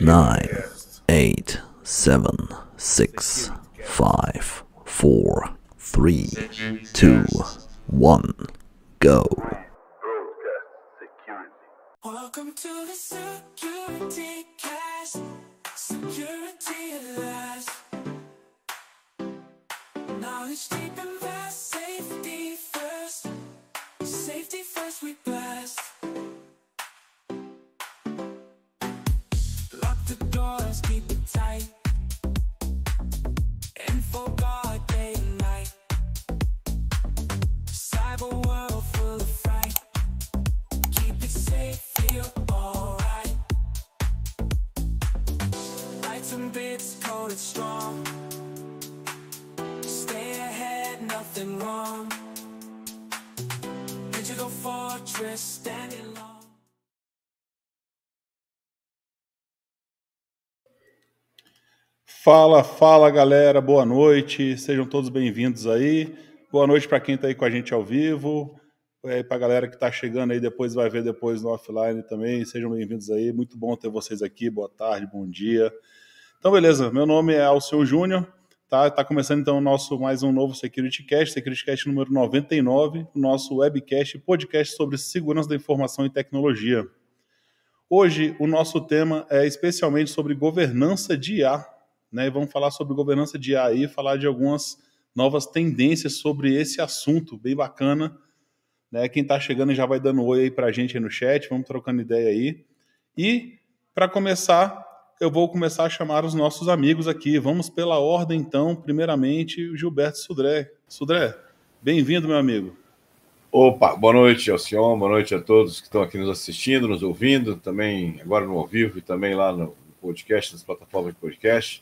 9, 8, 7, 6, 5, 4, 3, 2, 1, go. Welcome to the Security Cast. Security at last. Knowledge deep and vast. Safety first. Safety first we blast. Lock the doors, keep it tight. Info guard day and night. Cyber world full of fright. Keep it safe, feel alright. Lights and bits coded strong. Stay ahead, nothing wrong. Digital fortress standing long. Fala galera, boa noite, sejam todos bem-vindos aí. Boa noite para quem está aí com a gente ao vivo, para a galera que está chegando aí depois, vai ver depois no offline também, sejam bem-vindos aí, muito bom ter vocês aqui, boa tarde, bom dia. Então beleza, meu nome é Alceu Júnior, tá começando então mais um novo Security Cast número 99, o nosso webcast e podcast sobre segurança da informação e tecnologia. Hoje o nosso tema é especialmente sobre governança de IA, né? Vamos falar sobre governança de IA e falar de algumas novas tendências sobre esse assunto, bem bacana, né? Quem está chegando já vai dando oi aí para a gente aí no chat, vamos trocando ideia aí. E, para começar, eu vou começar a chamar os nossos amigos aqui. Vamos pela ordem, então. Primeiramente, o Gilberto Sudré. Sudré, bem-vindo, meu amigo. Opa, boa noite, Alcion, boa noite a todos que estão aqui nos assistindo, nos ouvindo, também agora no ao vivo e também lá no podcast, nas plataformas de podcast.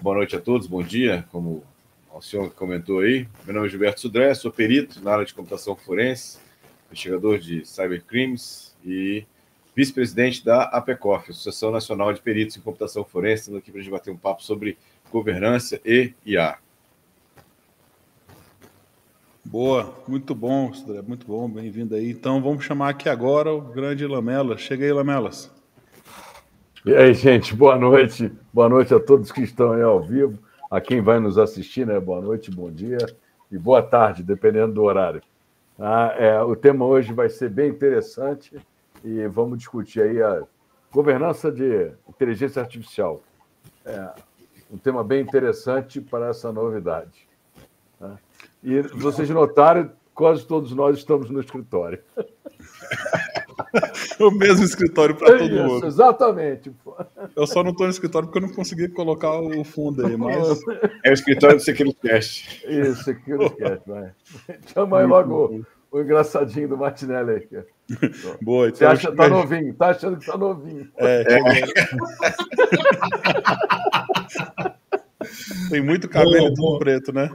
Boa noite a todos, bom dia, como o Alcion comentou aí. Meu nome é Gilberto Sudré, sou perito na área de computação forense, investigador de cybercrimes e vice-presidente da APECOF, Associação Nacional de Peritos em Computação Forense. Estamos aqui para a gente bater um papo sobre governança e IA. Boa, muito bom, Sudré, muito bom, bem-vindo aí. Então vamos chamar aqui agora o grande Lamelas. Chega aí, Lamelas. E aí, gente, boa noite a todos que estão aí ao vivo, a quem vai nos assistir, né? Boa noite, bom dia e boa tarde, dependendo do horário. O tema hoje vai ser bem interessante e vamos discutir aí a governança de inteligência artificial. Um tema bem interessante para essa novidade. Né? E vocês notaram, quase todos nós estamos no escritório. O mesmo escritório para todo mundo. Exatamente. Eu só não estou no escritório porque eu não consegui colocar o fundo aí, mas... É o escritório do SecurityCast. Isso, SecurityCast, vai. Chama aí logo o engraçadinho do Martinelli aí. Boa, então você tá novinho, tá achando que tá novinho. Tem muito cabelo e tudo preto, né?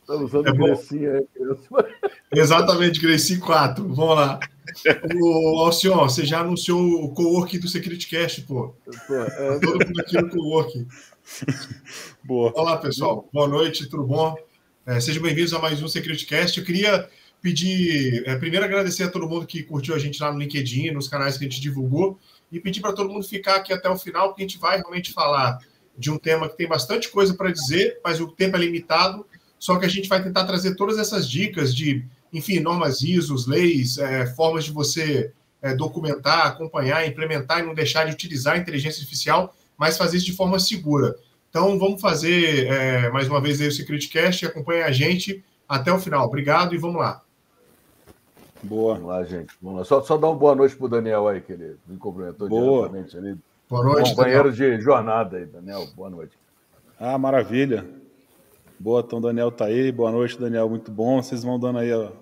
Tá usando Grecinho aí, criança. Exatamente, Grecinho 4. Vamos lá. O Alcion, você já anunciou o co-work do SecurityCast, pô. Todo mundo aqui no co-work. Boa. Olá, pessoal. Boa noite, tudo bom? Sejam bem-vindos a mais um SecurityCast. Eu queria pedir, primeiro agradecer a todo mundo que curtiu a gente lá no LinkedIn, nos canais que a gente divulgou, e pedir para todo mundo ficar aqui até o final, porque a gente vai realmente falar de um tema que tem bastante coisa para dizer, mas o tempo é limitado, só que a gente vai tentar trazer todas essas dicas de, enfim, normas ISO, leis, formas de você documentar, acompanhar, implementar e não deixar de utilizar a inteligência artificial, mas fazer isso de forma segura. Então, vamos fazer, mais uma vez, aí o SecurityCast e acompanhem a gente até o final. Obrigado e vamos lá. Boa. Vamos lá, gente. Vamos lá. Só dar uma boa noite para o Daniel aí, que ele me cumprimentou diretamente ali. Boa noite, companheiro de jornada aí, Daniel. Boa noite. Maravilha. Boa, então o Daniel tá aí. Boa noite, Daniel. Muito bom. Vocês vão dando aí uma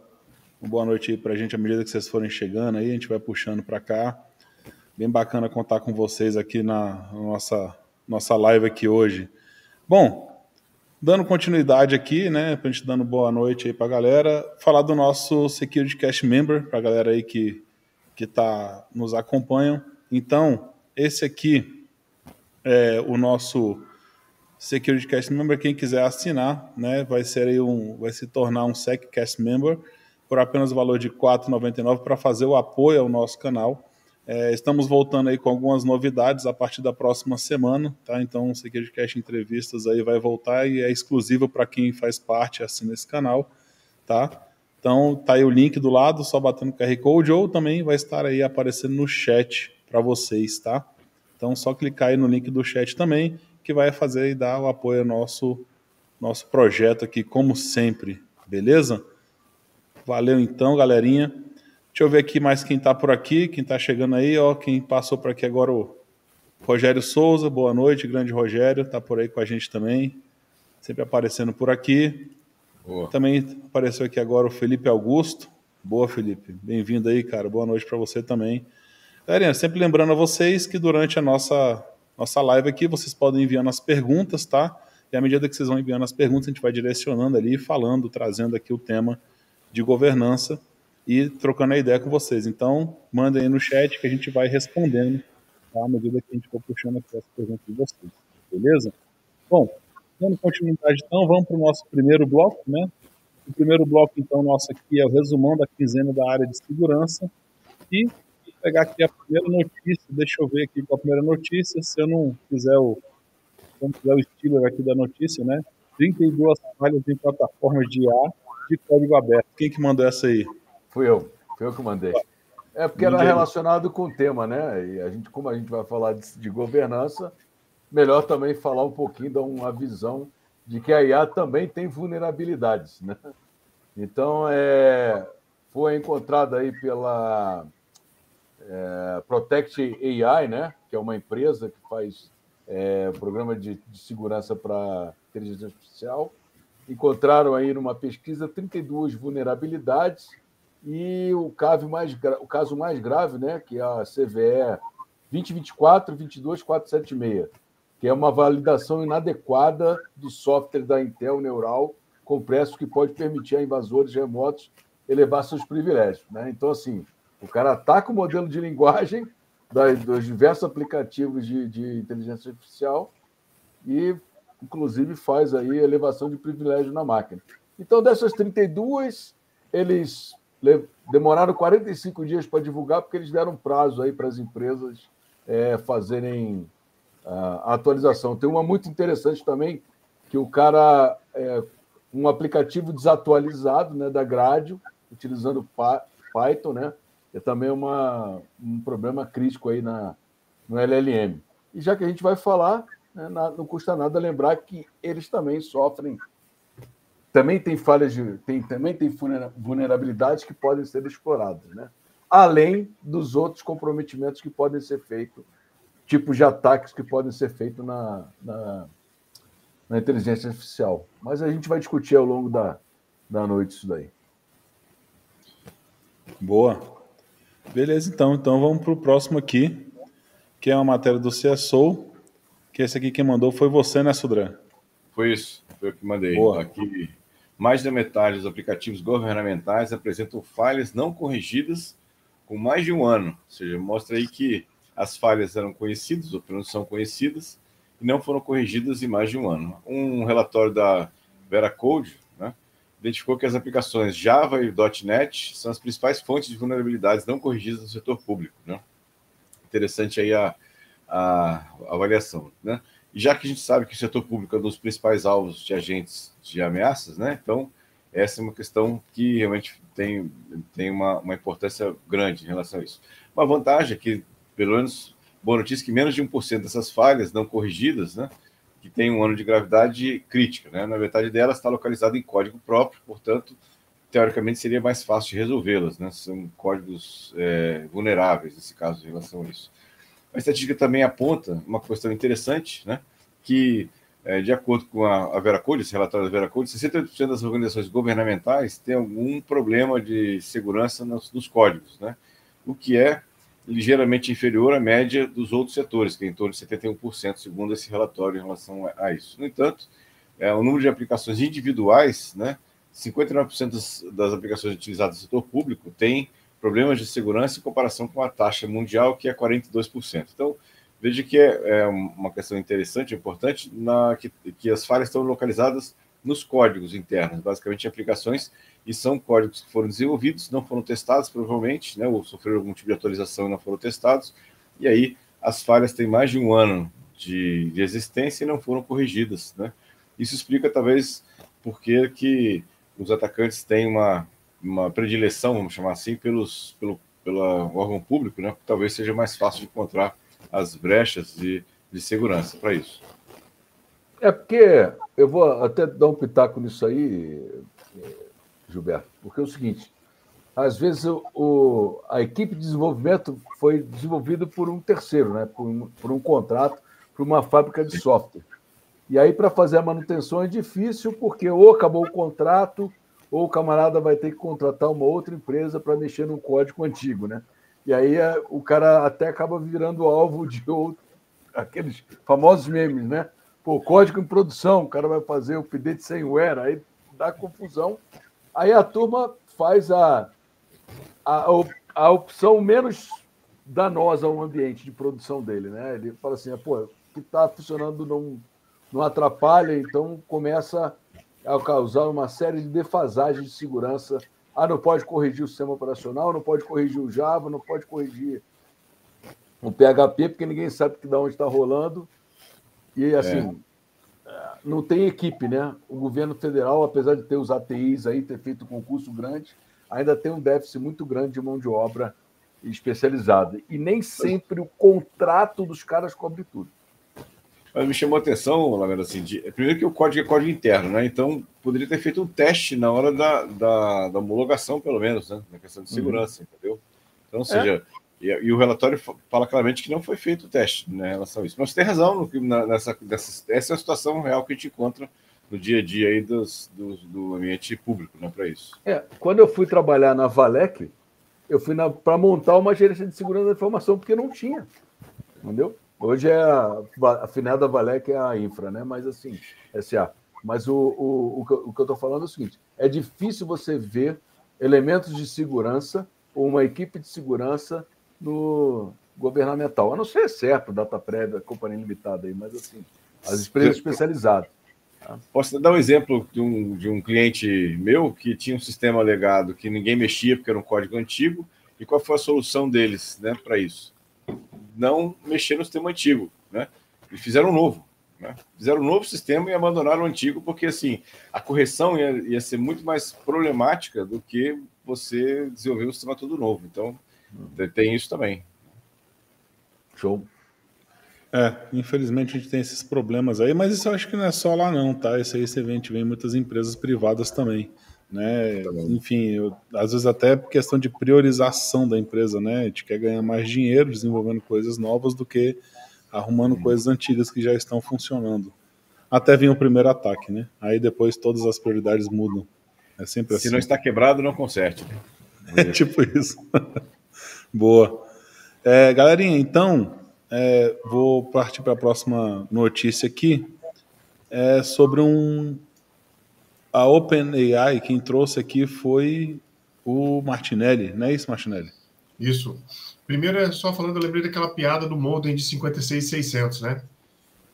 boa noite aí pra gente à medida que vocês forem chegando aí. A gente vai puxando para cá. Bem bacana contar com vocês aqui na nossa live aqui hoje. Bom, dando continuidade aqui, né, pra gente dando boa noite aí pra galera, falar do nosso SecurityCast Member, pra galera aí que nos acompanham. Então, esse aqui é o nosso SecurityCast Member. Quem quiser assinar, né, vai se tornar um SecCast Member por apenas o valor de R$ 4,99 para fazer o apoio ao nosso canal. Estamos voltando aí com algumas novidades a partir da próxima semana, tá? Então o SecurityCast Entrevistas aí vai voltar e é exclusivo para quem faz parte assim nesse canal, tá? Então tá aí o link do lado, só batendo no QR Code, ou também vai estar aí aparecendo no chat para vocês, tá? Então só clicar aí no link do chat também, que vai fazer e dar o apoio ao nosso projeto aqui, como sempre, beleza? Valeu então, galerinha. Deixa eu ver aqui mais quem tá por aqui, quem tá chegando aí, ó, quem passou por aqui agora, o Rogério Souza, boa noite, grande Rogério, tá por aí com a gente também, sempre aparecendo por aqui. Boa. Também apareceu aqui agora o Felipe Augusto. Boa, Felipe, bem-vindo aí, cara, boa noite para você também. Galerinha, sempre lembrando a vocês que durante a nossa live aqui, vocês podem enviando as perguntas, tá? E à medida que vocês vão enviando as perguntas, a gente vai direcionando ali, falando, trazendo aqui o tema de governança e trocando a ideia com vocês. Então, mandem aí no chat que a gente vai respondendo, tá? À medida que a gente for puxando aqui as perguntas de vocês, beleza? Bom, dando continuidade, então, vamos para o nosso primeiro bloco, né? O primeiro bloco, então, nosso aqui é o resumão da quinzena da área de segurança. E vou pegar aqui a primeira notícia, deixa eu ver aqui com a primeira notícia, se eu não fizer o estilo aqui da notícia, né? 32 falhas em plataformas de IA de código aberto. Quem que mandou essa aí? Fui eu que mandei. É porque era relacionado com o tema, né? E como a gente vai falar de governança, melhor também falar um pouquinho, dar uma visão de que a IA também tem vulnerabilidades, né? Então, foi encontrada aí pela Protect AI, né? Que é uma empresa que faz programa de segurança para inteligência artificial. Encontraram aí numa pesquisa 32 vulnerabilidades e o caso mais grave, né, que é a CVE 2024-22476, que é uma validação inadequada do software da Intel Neural Compresso, que pode permitir a invasores remotos elevar seus privilégios, né? Então, assim, o cara ataca o modelo de linguagem dos diversos aplicativos de inteligência artificial e, inclusive, faz aí elevação de privilégio na máquina. Então, dessas 32, eles demoraram 45 dias para divulgar, porque eles deram prazo aí para as empresas fazerem a atualização. Tem uma muito interessante também, que o cara, um aplicativo desatualizado, né, da Gradio, utilizando Python, né, é também um problema crítico aí no LLM. E já que a gente vai falar, né, não custa nada lembrar que eles também sofrem, também tem falhas, também tem vulnerabilidades que podem ser exploradas, né? Além dos outros comprometimentos que podem ser feitos, tipos de ataques que podem ser feitos na inteligência artificial. Mas a gente vai discutir ao longo da noite isso daí. Boa. Beleza, então vamos para o próximo aqui, que é uma matéria do CSO, que esse aqui quem mandou foi você, né, Sudran? Foi isso, foi eu que mandei. Boa. Aqui, mais da metade dos aplicativos governamentais apresentam falhas não corrigidas com mais de um ano. Ou seja, mostra aí que as falhas eram conhecidas, ou pelo menos são conhecidas, e não foram corrigidas em mais de um ano. Um relatório da Veracode, né, identificou que as aplicações Java e .NET são as principais fontes de vulnerabilidades não corrigidas no setor público, né? Interessante aí a avaliação, né? E já que a gente sabe que o setor público é um dos principais alvos de agentes de ameaças, né? Então, essa é uma questão que realmente tem uma importância grande em relação a isso. Uma vantagem é que, pelo menos, boa notícia, que menos de 1% dessas falhas não corrigidas, né, que tem um ano de gravidade crítica, né? Na metade delas está localizada em código próprio, portanto, teoricamente seria mais fácil de resolvê-las, né? São códigos vulneráveis, nesse caso, em relação a isso. A estatística também aponta uma questão interessante, né, que, de acordo com a Veracode, esse relatório da Veracode, 68% das organizações governamentais têm algum problema de segurança nos códigos, né, o que é ligeiramente inferior à média dos outros setores, que é em torno de 71%, segundo esse relatório em relação a isso. No entanto, o número de aplicações individuais, né, 59% das aplicações utilizadas no setor público têm problemas de segurança em comparação com a taxa mundial, que é 42%. Então, veja que é uma questão interessante, importante, que as falhas estão localizadas nos códigos internos, basicamente em aplicações, e são códigos que foram desenvolvidos, não foram testados, provavelmente, né, ou sofreram algum tipo de atualização e não foram testados, e aí as falhas têm mais de um ano de existência e não foram corrigidas, né? Isso explica, talvez, por que os atacantes têm uma predileção, vamos chamar assim, pelo órgão público, né? Talvez seja mais fácil de encontrar as brechas de segurança para isso. É porque eu vou até dar um pitaco nisso aí, Gilberto, porque é o seguinte, às vezes a equipe de desenvolvimento foi desenvolvida por um terceiro, né? por um contrato, por uma fábrica de software. E aí, para fazer a manutenção é difícil, porque ou acabou o contrato, ou o camarada vai ter que contratar uma outra empresa para mexer no código antigo, né? E aí o cara até acaba virando alvo de aqueles famosos memes, né? Pô, código em produção, o cara vai fazer o update firmware, aí dá confusão. Aí a turma faz a opção menos danosa ao ambiente de produção dele, né? Ele fala assim, pô, o que está funcionando não atrapalha, então começa a causar uma série de defasagens de segurança. Não pode corrigir o sistema operacional, não pode corrigir o Java, não pode corrigir o PHP, porque ninguém sabe de onde está rolando. E, assim, não tem equipe, né? O governo federal, apesar de ter os ATIs aí, ter feito um concurso grande, ainda tem um déficit muito grande de mão de obra especializada. E nem sempre o contrato dos caras cobre tudo. Mas me chamou a atenção, Lamento, assim, primeiro que o código é código interno, né? Então, poderia ter feito um teste na hora da homologação, pelo menos, né? Na questão de segurança, entendeu? Então, ou seja, e o relatório fala claramente que não foi feito o teste, né, em relação a isso. Mas você tem razão, essa é a situação real que a gente encontra no dia a dia aí do ambiente público, né, para isso. Quando eu fui trabalhar na Valec, eu fui para montar uma gerência de segurança da informação, porque não tinha, entendeu? Hoje a finada Valec é a infra, né? Mas assim, SA. Mas o que eu estou falando é o seguinte: é difícil você ver elementos de segurança ou uma equipe de segurança no governamental. A não ser certo, data prévia, companhia limitada aí, mas assim, as empresas especializadas. Tá? Posso dar um exemplo de um cliente meu que tinha um sistema legado que ninguém mexia porque era um código antigo. E qual foi a solução deles, né, para isso? Não mexer no sistema antigo, né? E fizeram um novo, né? Fizeram um novo sistema e abandonaram o antigo, porque assim, a correção ia ser muito mais problemática do que você desenvolver um sistema todo novo. Então, tem isso também. Show. Infelizmente a gente tem esses problemas aí, mas isso eu acho que não é só lá não, tá? Isso aí você vê em muitas empresas privadas também, né? Enfim, às vezes até questão de priorização da empresa, né? A gente quer ganhar mais dinheiro desenvolvendo coisas novas do que arrumando coisas antigas que já estão funcionando. Até vir o primeiro ataque, né? Aí depois todas as prioridades mudam. É sempre assim. Se não está quebrado, não conserte. É tipo isso. Boa. Galerinha, então, vou partir para a próxima notícia aqui. Sobre a OpenAI, quem trouxe aqui foi o Martinelli, não é isso, Martinelli? Isso. Primeiro, só falando, eu lembrei daquela piada do modem de 56.600, né?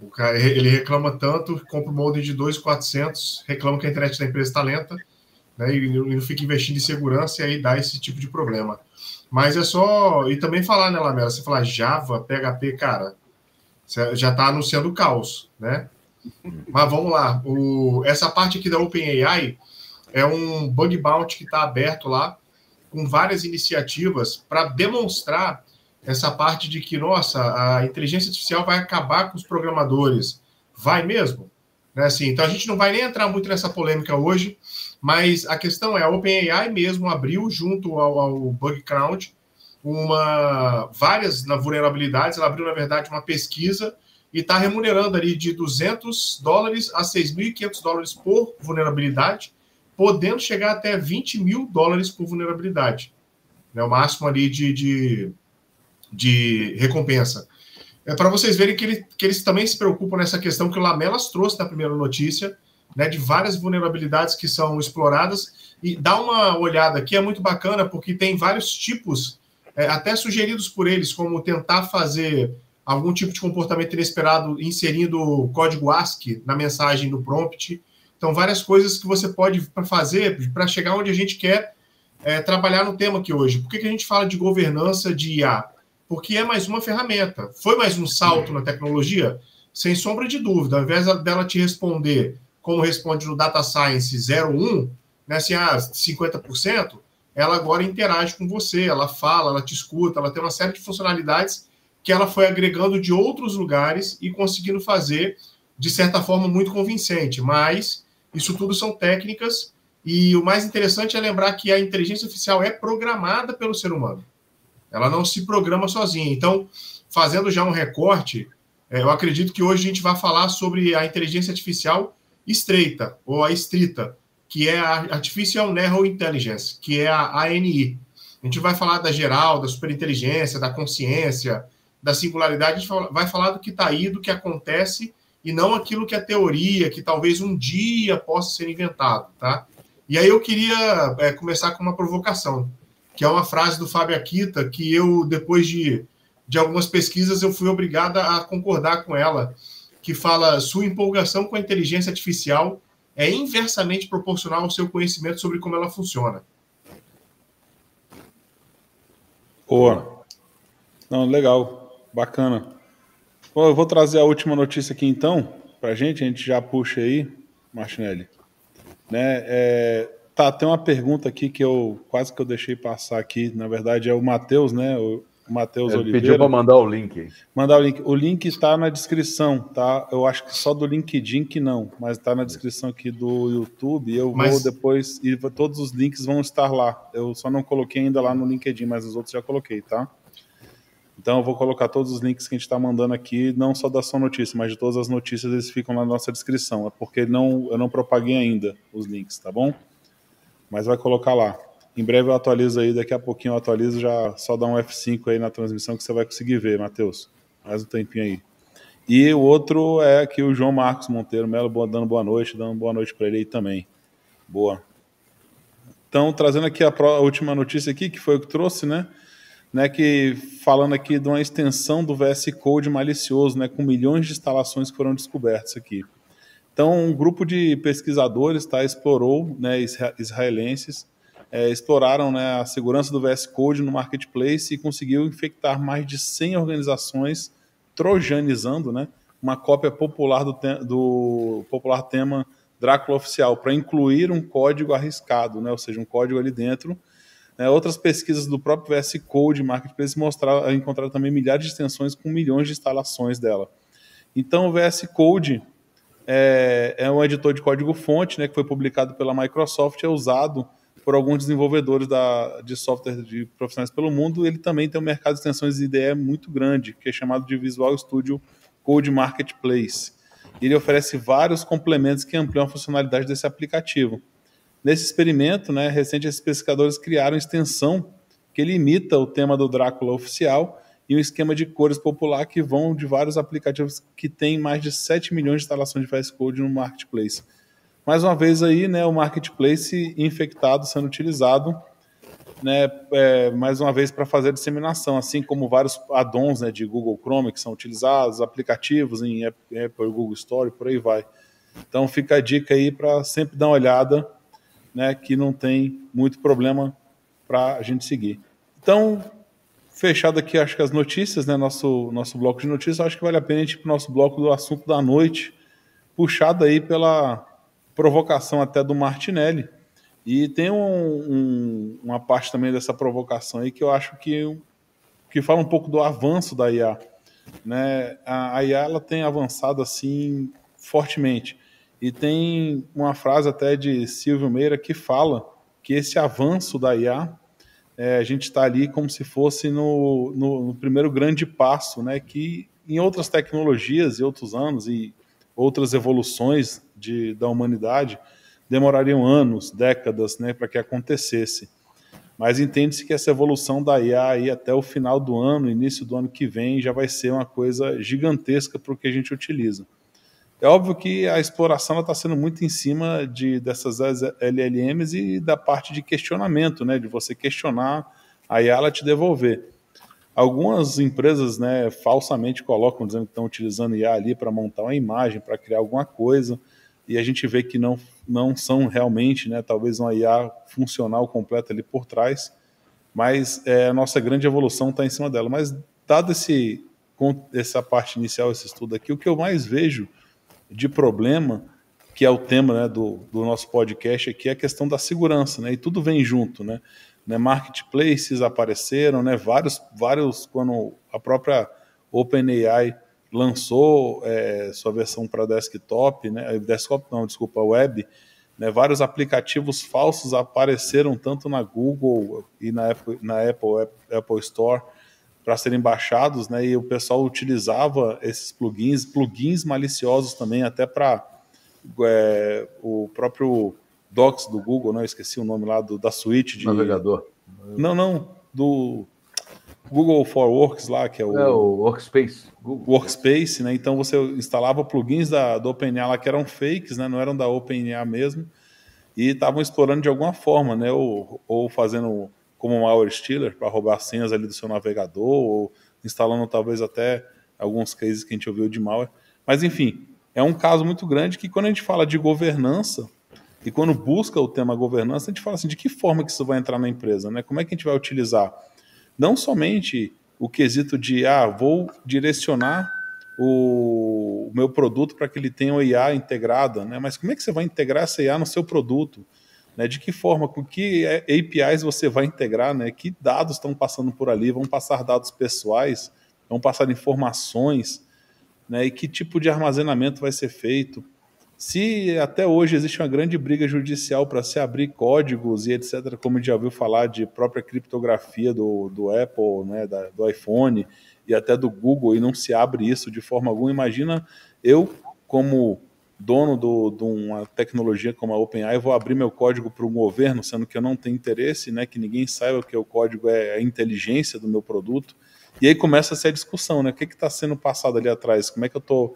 O cara, ele reclama tanto, compra o modem de 2.400, reclama que a internet da empresa está lenta, né? E não fica investindo em segurança, e aí dá esse tipo de problema. Mas é só... E também falar, né, Lamela? Você falar Java, PHP, cara, você já está anunciando o caos, né? Mas vamos lá. Essa parte aqui da OpenAI é um bug bounty que está aberto lá, com várias iniciativas para demonstrar essa parte de que, nossa, a inteligência artificial vai acabar com os programadores. Vai mesmo? Né, assim, então a gente não vai nem entrar muito nessa polêmica hoje, mas a questão é, a OpenAI mesmo abriu, junto ao BugCrowd, várias vulnerabilidades. Ela abriu, na verdade, uma pesquisa e está remunerando ali de $200 a $6.500 por vulnerabilidade, podendo chegar até $20 mil por vulnerabilidade. Né, o máximo ali de recompensa. Para vocês verem que eles também se preocupam nessa questão que o Lamelas trouxe na primeira notícia, né, de várias vulnerabilidades que são exploradas, e dá uma olhada aqui, é muito bacana, porque tem vários tipos, até sugeridos por eles, como tentar fazer algum tipo de comportamento inesperado inserindo código ASCII na mensagem do prompt. Então, várias coisas que você pode fazer para chegar onde a gente quer trabalhar no tema aqui hoje. Por que a gente fala de governança de IA? Porque é mais uma ferramenta. Foi mais um salto na tecnologia? Sem sombra de dúvida. Ao invés dela te responder como responde no Data Science 01, né, assim, 50%, ela agora interage com você, ela fala, ela te escuta, ela tem uma série de funcionalidades que ela foi agregando de outros lugares e conseguindo fazer, de certa forma, muito convincente. Mas isso tudo são técnicas e o mais interessante é lembrar que a inteligência artificial é programada pelo ser humano. Ela não se programa sozinha. Então, fazendo já um recorte, eu acredito que hoje a gente vai falar sobre a inteligência artificial estreita, ou a estrita, que é a Artificial Narrow Intelligence, que é a ANI. A gente vai falar da geral, da superinteligência, da consciência, da singularidade, a gente vai falar do que está aí, do que acontece, e não aquilo que é teoria, que talvez um dia possa ser inventado, tá? E aí eu queria começar com uma provocação, que é uma frase do Fábio Akita, que eu, depois de algumas pesquisas, eu fui obrigada a concordar com ela, que fala: sua empolgação com a inteligência artificial é inversamente proporcional ao seu conhecimento sobre como ela funciona. Boa. Não, legal. Bacana. Bom, eu vou trazer a última notícia aqui, então, para a gente já puxa aí, Martinelli. Né, tem uma pergunta aqui que eu quase que eu deixei passar aqui. Na verdade, é o Matheus, né? O Matheus Oliveira. Pediu para mandar o link aí. Mandar o link. O link está na descrição, tá? Eu acho que só do LinkedIn que não, mas está na descrição aqui do YouTube. Eu vou depois, e todos os links vão estar lá. Eu só não coloquei ainda lá no LinkedIn, mas os outros já coloquei, tá? Então eu vou colocar todos os links que a gente está mandando aqui, não só da sua notícia, mas de todas as notícias, eles ficam lá na nossa descrição. É porque eu não propaguei ainda os links, tá bom? Mas vai colocar lá. Em breve eu atualizo aí, daqui a pouquinho eu atualizo, já só dá um F5 aí na transmissão que você vai conseguir ver, Matheus. Mais um tempinho aí. E o outro é aqui o João Marcos Monteiro Melo, dando boa noite para ele aí também. Boa. Então, trazendo aqui a última notícia aqui, que foi o que trouxe, né? Que falando aqui de uma extensão do VS Code malicioso, né, com milhões de instalações que foram descobertas aqui. Então, um grupo de pesquisadores explorou, né, israelenses, exploraram, né, a segurança do VS Code no Marketplace e conseguiu infectar mais de 100 organizações, trojanizando, né, uma cópia popular do popular tema Drácula Oficial, para incluir um código arriscado, né, ou seja, um código ali dentro. Outras pesquisas do próprio VS Code Marketplace encontraram também milhares de extensões com milhões de instalações dela. Então, o VS Code é um editor de código-fonte, né, que foi publicado pela Microsoft, é usado por alguns desenvolvedores de software de profissionais pelo mundo. Ele também tem um mercado de extensões de IDE muito grande, que é chamado de Visual Studio Code Marketplace. Ele oferece vários complementos que ampliam a funcionalidade desse aplicativo. Nesse experimento, né, recente, esses pesquisadores criaram uma extensão que ele imita o tema do Drácula Oficial e um esquema de cores popular que vão de vários aplicativos que têm mais de 7 milhões de instalações de VS Code no Marketplace. Mais uma vez aí, né, o Marketplace infectado sendo utilizado, né, mais uma vez para fazer a disseminação, assim como vários add-ons, né, de Google Chrome que são utilizados, aplicativos em Apple, Google Store, por aí vai. Então fica a dica aí para sempre dar uma olhada, né, que não tem muito problema para a gente seguir. Então, fechado aqui, acho que as notícias, né, nosso bloco de notícias, acho que vale a pena a gente ir para o nosso bloco do assunto da noite, puxado aí pela provocação até do Martinelli. E tem uma parte também dessa provocação aí que eu acho que fala um pouco do avanço da IA. Né? A IA ela tem avançado assim fortemente. E tem uma frase até de Silvio Meira que fala que esse avanço da IA, a gente está ali como se fosse no primeiro grande passo, né, que em outras tecnologias e outros anos e outras evoluções da humanidade demorariam anos, décadas, né, para que acontecesse. Mas entende-se que essa evolução da IA aí até o final do ano, início do ano que vem, já vai ser uma coisa gigantesca para o que a gente utiliza. É óbvio que a exploração está sendo muito em cima dessas LLMs e da parte de questionamento, né, de você questionar a IA, ela te devolver. Algumas empresas, né, falsamente colocam, dizendo que estão utilizando IA ali para montar uma imagem, para criar alguma coisa. e a gente vê que não são realmente, né, talvez uma IA funcional completa ali por trás, mas a nossa grande evolução está em cima dela. Mas dado essa parte inicial, esse estudo aqui, o que eu mais vejo de problema, que é o tema, né, do nosso podcast aqui, é a questão da segurança, né, e tudo vem junto, né, marketplaces apareceram, né, vários, quando a própria OpenAI lançou sua versão para desktop, né, web, né, vários aplicativos falsos apareceram tanto na Google e na Apple Store para serem baixados, né, e o pessoal utilizava esses plugins maliciosos também, até para o próprio Docs do Google, né, eu esqueci o nome lá da suíte de... Navegador. Não, do Google for Works lá, que é o Workspace. Google. Workspace, né, então você instalava plugins da OpenAI lá que eram fakes, né, não eram da OpenAI mesmo, e estavam explorando de alguma forma, né, ou fazendo como malware stealer para roubar senhas ali do seu navegador, ou instalando talvez até alguns cases que a gente ouviu de malware. Mas enfim, é um caso muito grande que quando a gente fala de governança, e quando busca o tema governança, a gente fala assim, de que forma que isso vai entrar na empresa, né? Como é que a gente vai utilizar? Não somente o quesito de, vou direcionar o meu produto para que ele tenha uma IA integrada, né? Mas como é que você vai integrar essa IA no seu produto? Né? De que forma, com que APIs você vai integrar, né? Que dados estão passando por ali? Vão passar dados pessoais? Vão passar informações? Né? E que tipo de armazenamento vai ser feito? Se até hoje existe uma grande briga judicial para se abrir códigos e etc., como a gente já ouviu falar de própria criptografia do Apple, né, do iPhone e até do Google, e não se abre isso de forma alguma, imagina eu, como dono de uma tecnologia como a OpenAI, vou abrir meu código para o governo, sendo que eu não tenho interesse, né, que ninguém saiba que o código é a inteligência do meu produto. E aí começa a ser a discussão, né, o que está sendo passado ali atrás, como é que eu estou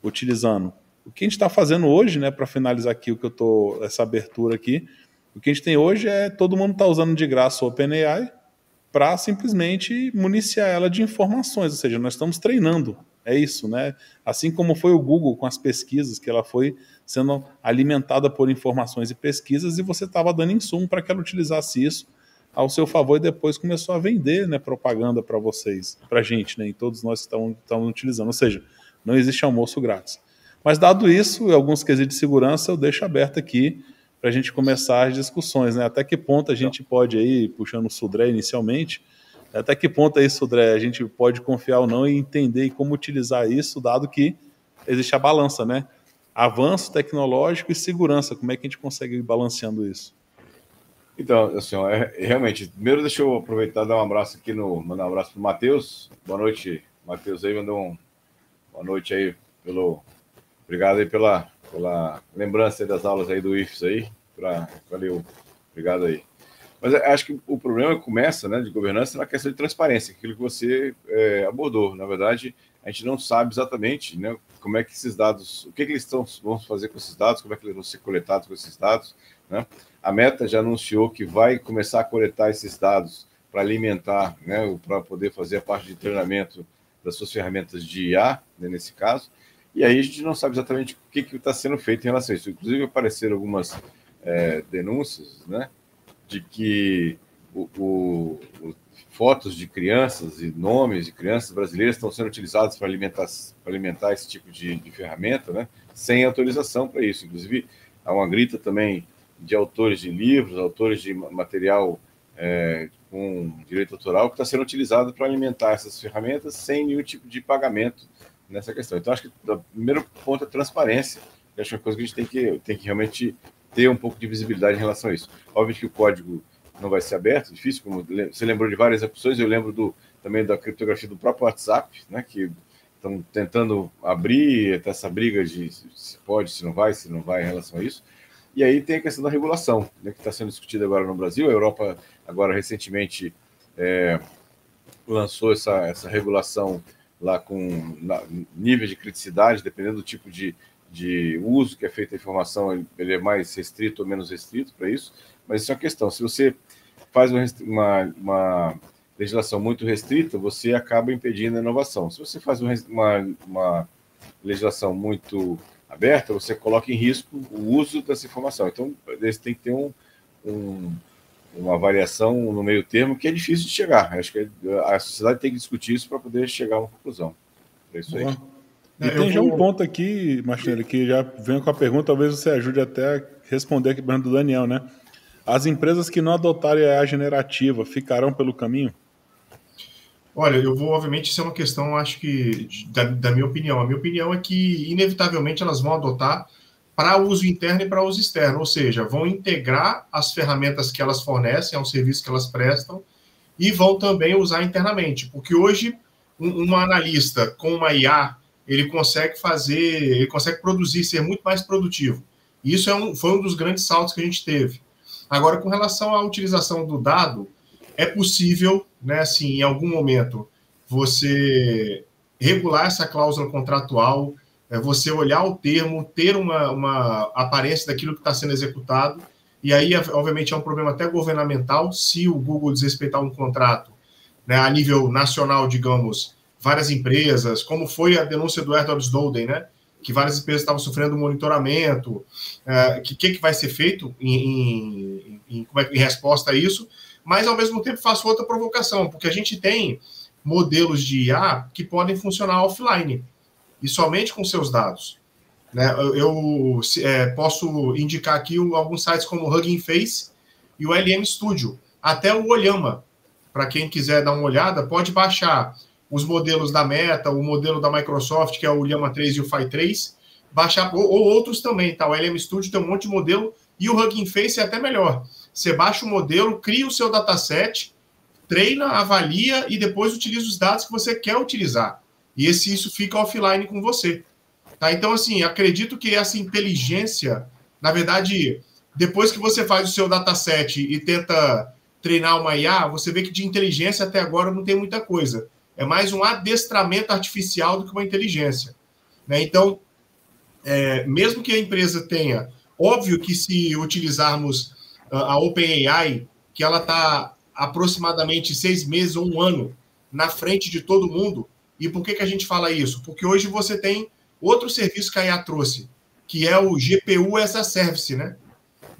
utilizando. O que a gente está fazendo hoje, né, para finalizar aqui essa abertura aqui, o que a gente tem hoje é todo mundo está usando de graça o OpenAI para simplesmente municiar ela de informações, ou seja, nós estamos treinando, é isso, né? Assim como foi o Google com as pesquisas, que ela foi sendo alimentada por informações e pesquisas e você estava dando insumo para que ela utilizasse isso ao seu favor e depois começou a vender, né, propaganda para vocês, para a gente, né, e todos nós que estamos utilizando, ou seja, não existe almoço grátis. Mas dado isso, alguns quesitos de segurança eu deixo aberto aqui para a gente começar as discussões, né? Até que ponto a gente pode aí, puxando o Sudré inicialmente, até que ponto aí, Sudré, a gente pode confiar ou não e entender como utilizar isso, dado que existe a balança, né? Avanço tecnológico e segurança, como é que a gente consegue ir balanceando isso? Então, assim, realmente, primeiro deixa eu aproveitar e dar um abraço aqui, mandar um abraço para o Matheus. Boa noite, Matheus aí, mandou boa noite aí obrigado aí pela lembrança aí das aulas aí do IFES aí. Valeu, obrigado aí. Mas acho que o problema começa, né, de governança na questão de transparência, aquilo que você abordou. Na verdade, a gente não sabe exatamente, né, como é que esses dados, o que eles vão fazer com esses dados, como é que eles vão ser coletados com esses dados, né? A Meta já anunciou que vai começar a coletar esses dados para alimentar, né, para poder fazer a parte de treinamento das suas ferramentas de IA, né, nesse caso. E aí a gente não sabe exatamente o que está sendo feito em relação a isso. Inclusive apareceram algumas denúncias, né, de que fotos de crianças e nomes de crianças brasileiras estão sendo utilizados para alimentar esse tipo de ferramenta, né, sem autorização para isso. Inclusive, há uma grita também de autores de livros, autores de material com direito autoral, que está sendo utilizado para alimentar essas ferramentas sem nenhum tipo de pagamento nessa questão. Então, acho que o primeiro ponto é transparência. Eu acho que é uma coisa que a gente tem que realmente ter um pouco de visibilidade em relação a isso. Óbvio que o código não vai ser aberto, difícil, como você lembrou de várias execuções, eu lembro também da criptografia do próprio WhatsApp, né, que estão tentando abrir essa briga de se pode, se não vai em relação a isso. E aí tem a questão da regulação, né, que está sendo discutida agora no Brasil. A Europa, agora recentemente, lançou essa regulação lá com nível de criticidade, dependendo do tipo de uso que é feita a informação, ele é mais restrito ou menos restrito para isso. Mas isso é uma questão. Se você faz uma legislação muito restrita, você acaba impedindo a inovação. Se você faz uma legislação muito aberta, você coloca em risco o uso dessa informação. Então, eles têm que ter uma variação no meio termo que é difícil de chegar. Acho que a sociedade tem que discutir isso para poder chegar a uma conclusão. É isso aí. Boa. E tem já um ponto aqui, Martinelli, que já vem com a pergunta, talvez você ajude até a responder aqui para o Daniel, né? As empresas que não adotarem a IA generativa ficarão pelo caminho? Olha, obviamente, isso é uma questão, acho que, da minha opinião. A minha opinião é que, inevitavelmente, elas vão adotar para uso interno e para uso externo, ou seja, vão integrar as ferramentas que elas fornecem ao serviço que elas prestam e vão também usar internamente, porque hoje, um analista com uma IA, ele consegue produzir, ser muito mais produtivo. E isso foi um dos grandes saltos que a gente teve. Agora, com relação à utilização do dado, é possível, né, assim, em algum momento, você regular essa cláusula contratual, você olhar o termo, ter uma aparência daquilo que está sendo executado, e aí, obviamente, é um problema até governamental, se o Google desrespeitar um contrato, né, a nível nacional, digamos, várias empresas, como foi a denúncia do Edward Snowden, né, que várias empresas estavam sofrendo monitoramento, que vai ser feito em resposta a isso, mas, ao mesmo tempo, faço outra provocação, porque a gente tem modelos de IA que podem funcionar offline, e somente com seus dados. Né? Eu posso indicar aqui alguns sites como o Hugging Face e o LM Studio, até o Olhama. Para quem quiser dar uma olhada, pode baixar os modelos da Meta, o modelo da Microsoft, que é o Llama 3 e o Phi 3, baixar, ou outros também, tá? O LM Studio tem um monte de modelo, e o Hugging Face é até melhor. Você baixa o modelo, cria o seu dataset, treina, avalia e depois utiliza os dados que você quer utilizar. E isso fica offline com você. Tá? Então, assim, acredito que essa inteligência, na verdade, depois que você faz o seu dataset e tenta treinar uma IA, você vê que de inteligência até agora não tem muita coisa. É mais um adestramento artificial do que uma inteligência. Né? Então, mesmo que a empresa tenha, óbvio que se utilizarmos a OpenAI, que ela está aproximadamente 6 meses ou 1 ano na frente de todo mundo. E por que a gente fala isso? Porque hoje você tem outro serviço que a IA trouxe, que é o GPU as a Service, né?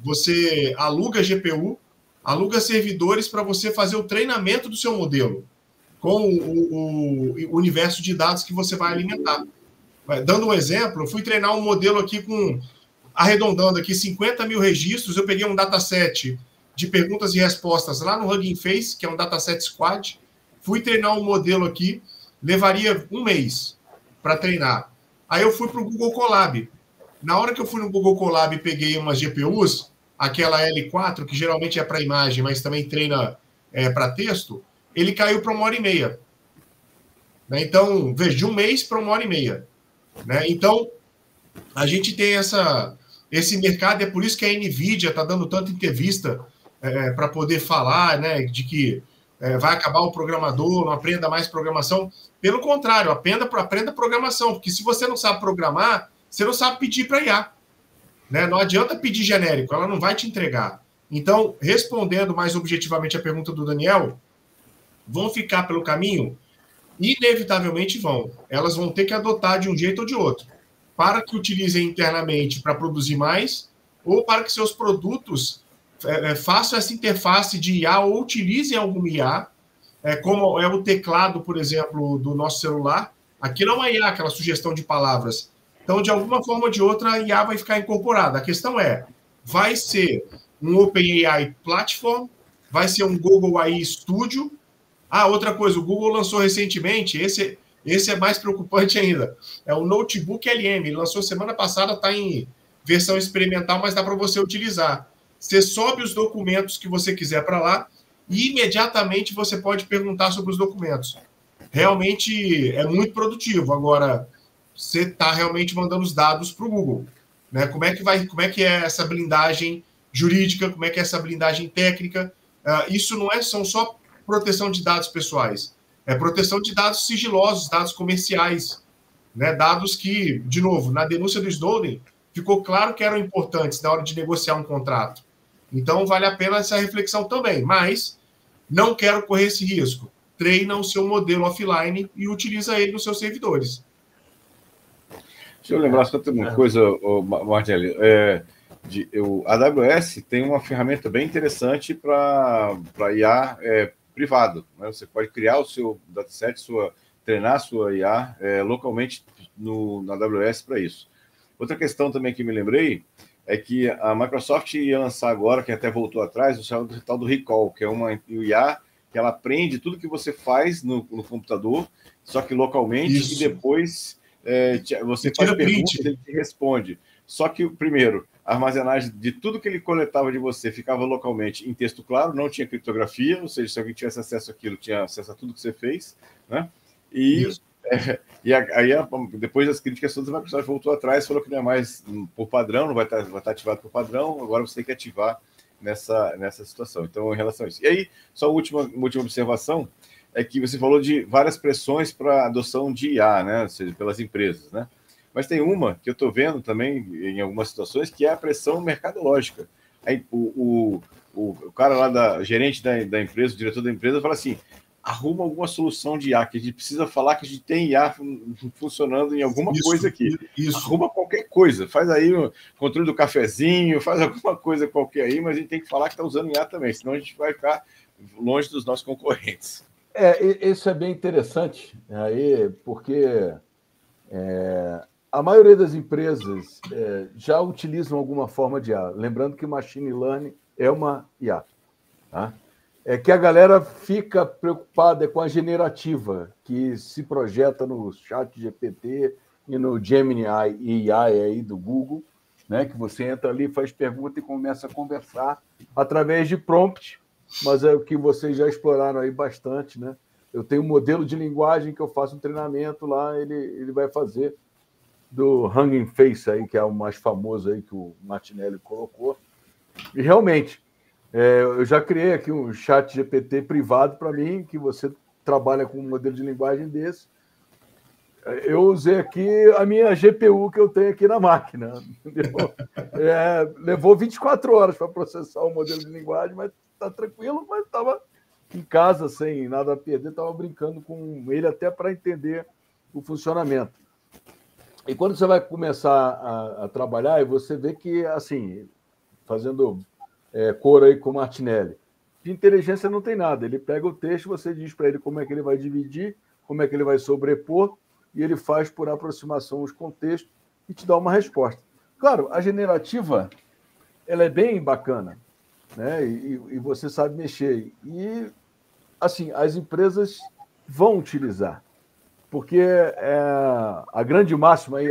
Você aluga GPU, aluga servidores para você fazer o treinamento do seu modelo com o universo de dados que você vai alimentar. Dando um exemplo, eu fui treinar um modelo aqui arredondando aqui, 50 mil registros, eu peguei um dataset de perguntas e respostas lá no Hugging Face, que é um dataset Squad, fui treinar um modelo aqui, levaria 1 mês para treinar. Aí eu fui para o Google Colab. Na hora que eu fui no Google Colab e peguei umas GPUs, aquela L4, que geralmente é para imagem, mas também treina para texto, ele caiu para 1h30. Né? Então, veja, de 1 mês para 1h30. Né? Então, a gente tem esse mercado, é por isso que a NVIDIA está dando tanta entrevista para poder falar, né, de que vai acabar o programador, não aprenda mais programação. Pelo contrário, aprenda programação, porque se você não sabe programar, você não sabe pedir para IA. Né? Não adianta pedir genérico, ela não vai te entregar. Então, respondendo mais objetivamente a pergunta do Daniel, vão ficar pelo caminho? Inevitavelmente vão. Elas vão ter que adotar de um jeito ou de outro, para que utilizem internamente para produzir mais, ou para que seus produtos façam essa interface de IA ou utilizem alguma IA, como é o teclado, por exemplo, do nosso celular. Aquilo é uma IA, aquela sugestão de palavras. Então, de alguma forma ou de outra, a IA vai ficar incorporada. A questão vai ser um OpenAI Platform, vai ser um Google AI Studio. Outra coisa, o Google lançou recentemente, esse é mais preocupante ainda, é o Notebook LM, ele lançou semana passada, está em versão experimental, mas dá para você utilizar. Você sobe os documentos que você quiser para lá e imediatamente você pode perguntar sobre os documentos. Realmente é muito produtivo. Agora, você está realmente mandando os dados para o Google. Né? Como é que é essa blindagem jurídica, como é que é essa blindagem técnica? Isso não são só proteção de dados pessoais, é proteção de dados sigilosos, dados comerciais, né? Dados que, de novo, na denúncia do Snowden, ficou claro que eram importantes na hora de negociar um contrato. Então, vale a pena essa reflexão também, mas não quero correr esse risco. Treina o seu modelo offline e utiliza ele nos seus servidores. Deixa eu lembrar só uma coisa, Martinelli. A AWS tem uma ferramenta bem interessante para IA privado. Né? Você pode criar o seu dataset, treinar a sua IA localmente na AWS para isso. Outra questão também que me lembrei é que a Microsoft ia lançar agora, que até voltou atrás, o tal do Recall, que é uma IA que ela aprende tudo que você faz no computador, só que localmente, e depois você faz perguntas e ele te responde. Só que, primeiro, a armazenagem de tudo que ele coletava de você ficava localmente em texto claro, não tinha criptografia, ou seja, se alguém tivesse acesso àquilo, tinha acesso a tudo que você fez, né? E aí, depois das críticas todas, a Microsoft voltou atrás e falou que não é mais por padrão, não vai estar ativado por padrão, agora você tem que ativar nessa situação. Então, em relação a isso. E aí, só uma última observação, é que você falou de várias pressões para a adoção de IA, né? Ou seja, pelas empresas, né? Mas tem uma que eu estou vendo também em algumas situações, que é a pressão mercadológica. Aí, o cara lá, gerente da empresa, o diretor da empresa, fala assim, arruma alguma solução de IA, que a gente precisa falar que a gente tem IA funcionando em alguma coisa aqui. Arruma qualquer coisa, faz aí o controle do cafezinho, faz alguma coisa qualquer aí, mas a gente tem que falar que está usando IA também, senão a gente vai ficar longe dos nossos concorrentes. Isso é bem interessante, aí, porque a maioria das empresas já utilizam alguma forma de IA. Lembrando que Machine Learning é uma IA. Tá? É que a galera fica preocupada com a generativa, que se projeta no ChatGPT e no Gemini AI aí do Google, né? Que você entra ali, faz pergunta e começa a conversar através de prompt, mas é o que vocês já exploraram aí bastante, né? Eu tenho um modelo de linguagem que eu faço um treinamento lá, ele vai fazer do Hugging Face aí, que é o mais famoso aí que o Martinelli colocou. E realmente, eu já criei aqui um chat GPT privado para mim, que você trabalha com um modelo de linguagem desse. Eu usei aqui a minha GPU que eu tenho aqui na máquina. Entendeu? Levou 24 horas para processar o modelo de linguagem, mas está tranquilo, mas estava em casa, sem nada a perder, estava brincando com ele até para entender o funcionamento. E quando você vai começar a trabalhar, você vê que, assim, fazendo cor aí com o Martinelli, de inteligência não tem nada. Ele pega o texto, você diz para ele como é que ele vai dividir, como é que ele vai sobrepor, e ele faz por aproximação os contextos e te dá uma resposta. Claro, a generativa ela é bem bacana, né? E você sabe mexer. E, assim, as empresas vão utilizar. Porque a grande máxima aí,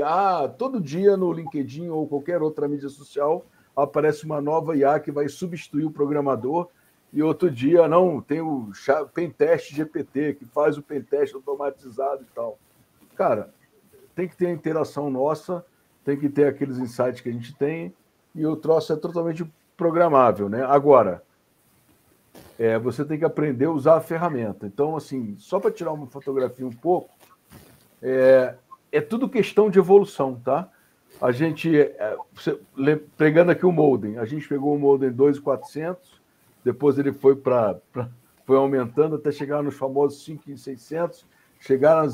todo dia no LinkedIn ou qualquer outra mídia social aparece uma nova IA que vai substituir o programador, e outro dia, não, tem o Pentest GPT, que faz o Pentest automatizado e tal. Cara, tem que ter a interação nossa, tem que ter aqueles insights que a gente tem, e o troço é totalmente programável, né? Agora, você tem que aprender a usar a ferramenta. Então, assim, só para tirar uma fotografia um pouco, é tudo questão de evolução, tá? A gente, pegando aqui o modem, a gente pegou o modem 2.400, depois ele foi aumentando até chegar nos famosos 5.600, chegaram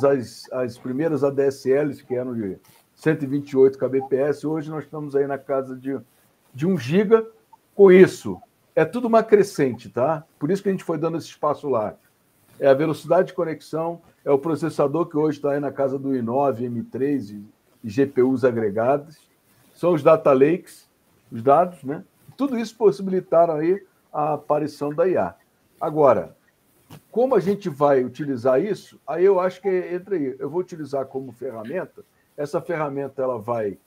as primeiras ADSLs, que eram de 128 kbps, hoje nós estamos aí na casa de 1 GB. Com isso, é tudo uma crescente, tá? Por isso que a gente foi dando esse espaço lá. É a velocidade de conexão, é o processador que hoje está aí na casa do i9, M3 e GPUs agregadas, são os data lakes, os dados, né? Tudo isso possibilitaram aí a aparição da IA. Agora, como a gente vai utilizar isso, aí eu acho que entra aí. Eu vou utilizar como ferramenta, essa ferramenta ela vai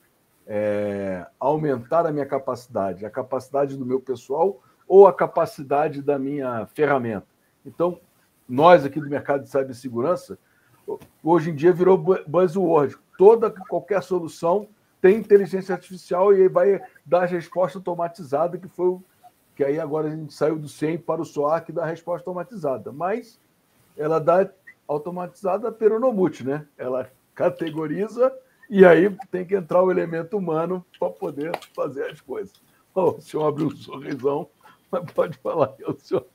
aumentar a minha capacidade, a capacidade do meu pessoal ou a capacidade da minha ferramenta. Então, nós aqui do mercado de cibersegurança, hoje em dia virou buzzword. Qualquer solução tem inteligência artificial e vai dar a resposta automatizada, que aí agora a gente saiu do SIEM para o SOAR, que dá a resposta automatizada. Mas ela dá automatizada peronomute, né? Ela categoriza e aí tem que entrar o elemento humano para poder fazer as coisas. O senhor abriu um sorrisão, mas pode falar aí, o senhor.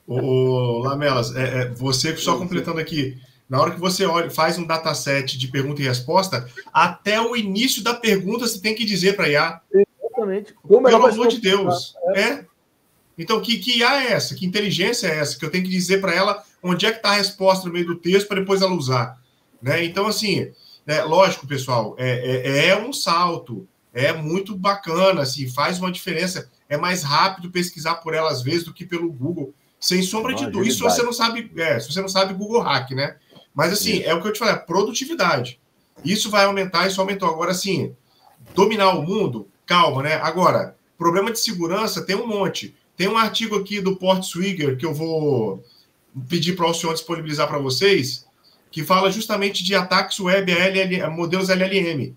Ô, Lamelas, você só completando aqui, Na hora que você olha, faz um dataset de pergunta e resposta, até o início da pergunta você tem que dizer para a IA. Exatamente. Como ela Pelo vai amor de se Deus. Então, que IA é essa? Que inteligência é essa? Que eu tenho que dizer para ela onde é que está a resposta no meio do texto para depois ela usar. Né? Então, assim, lógico, pessoal, é um salto. É muito bacana, assim, faz uma diferença. É mais rápido pesquisar por ela, às vezes, do que pelo Google. Sem sombra de dúvida. Isso você não sabe, se você não sabe Google Hack, né? Mas, assim, é o que eu te falei, a produtividade. Isso vai aumentar, isso aumentou. Agora, assim, dominar o mundo, calma, né? Agora, problema de segurança tem um monte. Tem um artigo aqui do Portswigger que eu vou pedir para o Alcione disponibilizar para vocês, que fala justamente de ataques web a modelos LLM.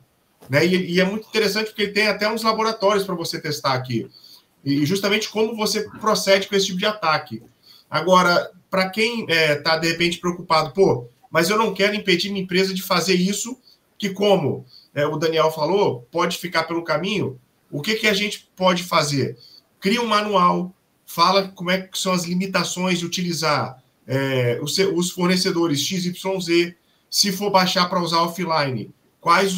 Né? E é muito interessante porque ele tem até uns laboratórios para você testar aqui. E justamente como você procede com esse tipo de ataque. Agora, para quem está, de repente, preocupado, mas eu não quero impedir minha empresa de fazer isso, que como o Daniel falou, pode ficar pelo caminho, o que a gente pode fazer? Cria um manual, fala como é que são as limitações de utilizar os fornecedores XYZ, se for baixar para usar offline, quais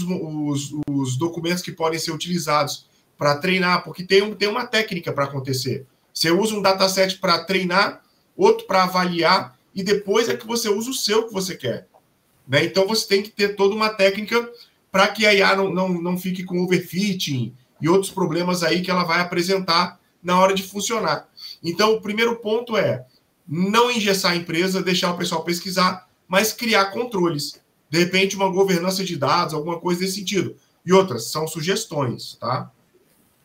os documentos que podem ser utilizados para treinar, porque tem uma técnica para acontecer. Você usa um dataset para treinar, outro para avaliar, e depois é que você usa o seu que você quer. Né? Então, você tem que ter toda uma técnica para que a IA não fique com overfitting e outros problemas aí que ela vai apresentar na hora de funcionar. Então, o primeiro ponto é não engessar a empresa, deixar o pessoal pesquisar, mas criar controles. De repente, uma governança de dados, alguma coisa desse sentido. E outras, são sugestões, tá?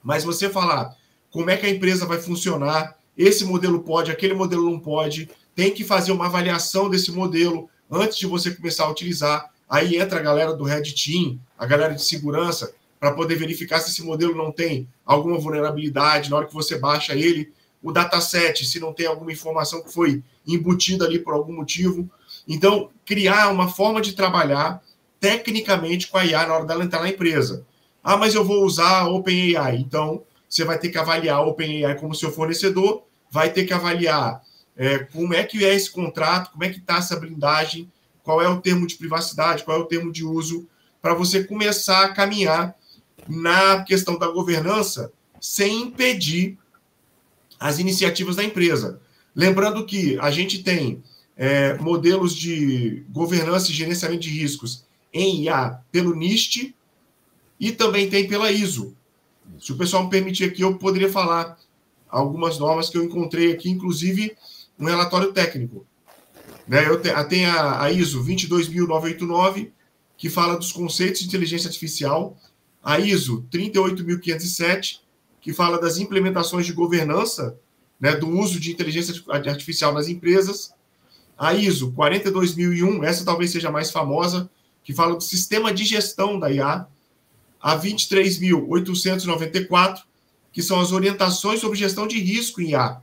Mas você falar como é que a empresa vai funcionar, esse modelo pode, aquele modelo não pode, tem que fazer uma avaliação desse modelo antes de você começar a utilizar. Aí entra a galera do Red Team, a galera de segurança, para poder verificar se esse modelo não tem alguma vulnerabilidade na hora que você baixa ele, o dataset, se não tem alguma informação que foi embutida ali por algum motivo. Então, criar uma forma de trabalhar tecnicamente com a IA na hora dela entrar na empresa. Ah, mas eu vou usar a OpenAI. Então, você vai ter que avaliar a OpenAI como seu fornecedor, vai ter que avaliar como é que é esse contrato, como é que está essa blindagem, qual é o termo de privacidade, qual é o termo de uso, para você começar a caminhar na questão da governança sem impedir as iniciativas da empresa. Lembrando que a gente tem modelos de governança e gerenciamento de riscos em IA pelo NIST e também tem pela ISO. Se o pessoal me permitir aqui, eu poderia falar algumas normas que eu encontrei aqui, inclusive um relatório técnico. Né? Eu tenho a ISO 22989, que fala dos conceitos de inteligência artificial, a ISO 38507, que fala das implementações de governança, né, do uso de inteligência artificial nas empresas, a ISO 42001, essa talvez seja a mais famosa, que fala do sistema de gestão da IA, a 23.894, que são as orientações sobre gestão de risco em IA.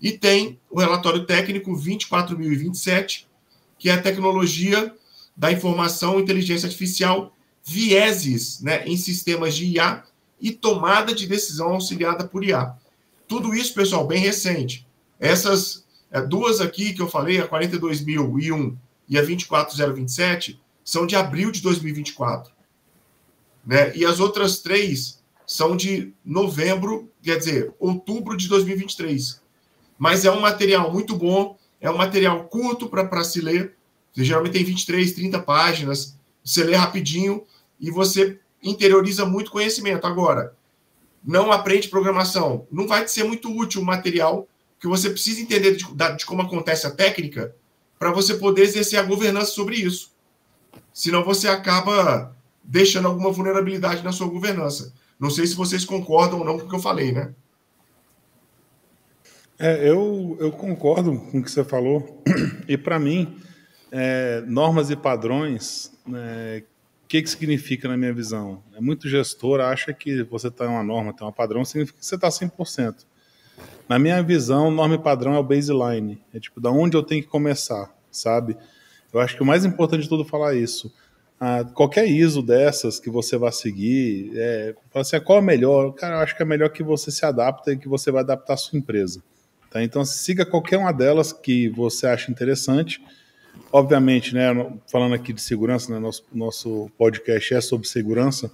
E tem o relatório técnico 24.027, que é a tecnologia da informação e inteligência artificial, vieses, né, em sistemas de IA e tomada de decisão auxiliada por IA. Tudo isso, pessoal, bem recente. Essas duas aqui que eu falei, a 42.001 e a 24.027, são de abril de 2024. Né? E as outras três são de outubro de 2023. Mas é um material muito bom, é um material curto para se ler. Você geralmente tem 23, 30 páginas, você lê rapidinho e você interioriza muito conhecimento. Agora, não aprende programação, não vai te ser muito útil o material, que você precisa entender de como acontece a técnica para você poder exercer a governança sobre isso. Senão você acaba deixando alguma vulnerabilidade na sua governança. Não sei se vocês concordam ou não com o que eu falei, né? Eu concordo com o que você falou. E, para mim, normas e padrões, o que significa na minha visão? Muito gestor acha que você tem uma norma, tem um padrão, significa que você está 100%. Na minha visão, norma e padrão é o baseline. É tipo, da onde eu tenho que começar, sabe? Eu acho que o mais importante de tudo é falar isso. Qualquer ISO dessas que você vai seguir, fala assim, qual é melhor? Cara, eu acho que é melhor que você se adapte e que você vai adaptar a sua empresa. Tá? Então, siga qualquer uma delas que você acha interessante, obviamente, né, falando aqui de segurança, né, nosso podcast é sobre segurança.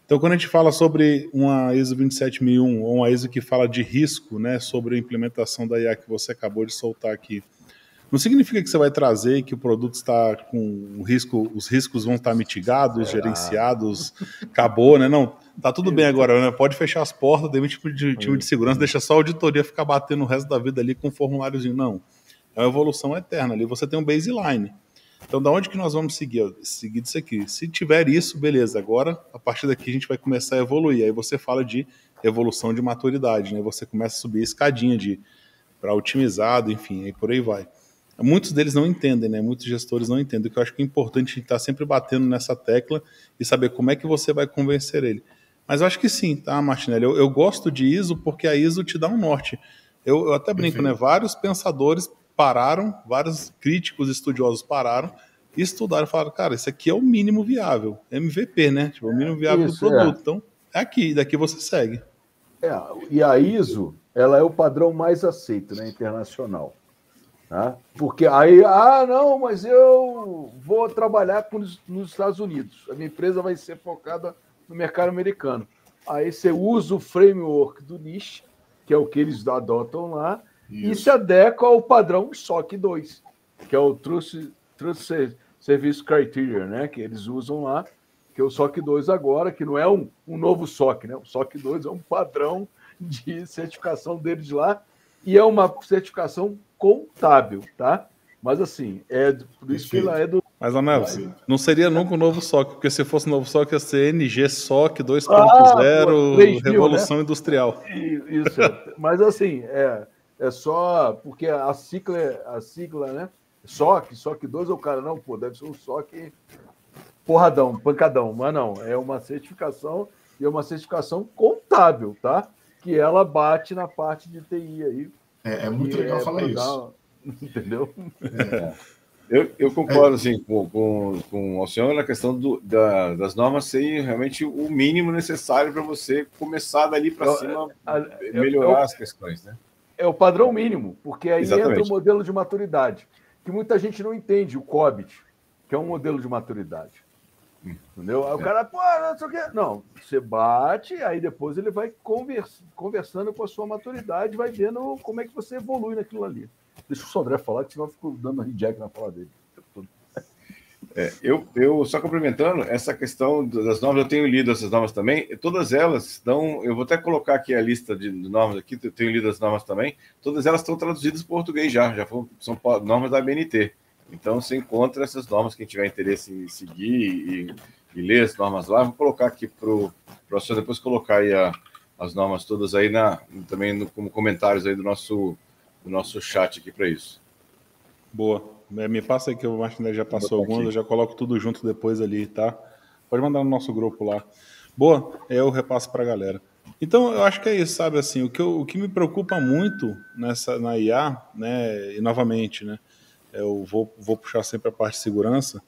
Então, quando a gente fala sobre uma ISO 27001 ou uma ISO que fala de risco, né, sobre a implementação da IA que você acabou de soltar aqui, não significa que você vai trazer que o produto está com o risco, os riscos vão estar mitigados, gerenciados, acabou, né? Não, tá tudo bem agora, né? Pode fechar as portas, demite time de segurança, deixa só a auditoria ficar batendo o resto da vida ali com um formuláriozinho. Não, é uma evolução eterna ali, você tem um baseline. Então, da onde que nós vamos seguir? Seguir disso aqui. Se tiver isso, beleza. Agora, a partir daqui, a gente vai começar a evoluir. Aí você fala de evolução de maturidade, né? Você começa a subir a escadinha para otimizado, enfim, aí por aí vai. Muitos deles não entendem, né? Muitos gestores não entendem. O que eu acho que é importante a gente estar sempre batendo nessa tecla e saber como é que você vai convencer ele. Mas eu acho que sim, tá, Martinelli? Eu gosto de ISO porque a ISO te dá um norte. Eu até brinco, né? Vários pensadores pararam, vários críticos estudiosos pararam e estudaram e falaram, cara, isso aqui é o mínimo viável. MVP, né? Tipo, o mínimo viável do produto. Então, é aqui, daqui você segue. E a ISO, ela é o padrão mais aceito, né, internacional. Tá? Porque aí, não, mas eu vou trabalhar nos Estados Unidos. A minha empresa vai ser focada no mercado americano. Aí você usa o framework do NIST, que é o que eles adotam lá, e se adequa ao padrão SOC 2, que é o Trust Service Criteria, né, que eles usam lá, que é o SOC 2 agora, que não é um novo SOC, né? O SOC 2 é um padrão de certificação deles lá, e é uma certificação contábil, tá? Mas assim, por isso que ela é do... Mas, Amel, não seria nunca um novo SOC, porque se fosse um novo SOC, ia ser NG SOC 2.0, Revolução, né? Industrial. Isso, mas assim, é só porque a sigla, né? SOC 2, o cara, não, pô, deve ser um SOC porradão, pancadão, mas não, é uma certificação e é uma certificação contábil, tá? Que ela bate na parte de TI aí. É muito legal falar isso. Entendeu? Eu concordo assim, com o Alcione na questão das normas serem realmente o mínimo necessário para você começar dali para cima, melhorar as questões, né? É o padrão mínimo, porque aí Exatamente. entra o modelo de maturidade, que muita gente não entende, o COBIT, que é um modelo de maturidade. Entendeu? Aí o cara, não sei o quê. Não, você bate, aí depois ele vai conversando com a sua maturidade, vai vendo como é que você evolui naquilo ali. Deixa o Sodré falar, que senão eu fico dando reject na fala dele. Eu só complementando, essa questão das normas, eu tenho lido essas normas também, todas elas estão, eu vou até colocar aqui a lista de normas aqui, eu tenho lido as normas também, todas elas estão traduzidas em português são normas da ABNT. Então, você encontra essas normas, quem tiver interesse em seguir e ler as normas lá. Vou colocar aqui para o professor depois colocar aí as normas todas aí também como comentários aí do nosso chat aqui para isso. Boa. Me passa aí que o Martinelli já passou algumas, eu já coloco tudo junto depois ali, tá? Pode mandar no nosso grupo lá. Boa, eu repasso para a galera. Então, eu acho que é isso, sabe? Assim, o que me preocupa muito na IA, né, e novamente, né, eu vou puxar sempre a parte de segurança.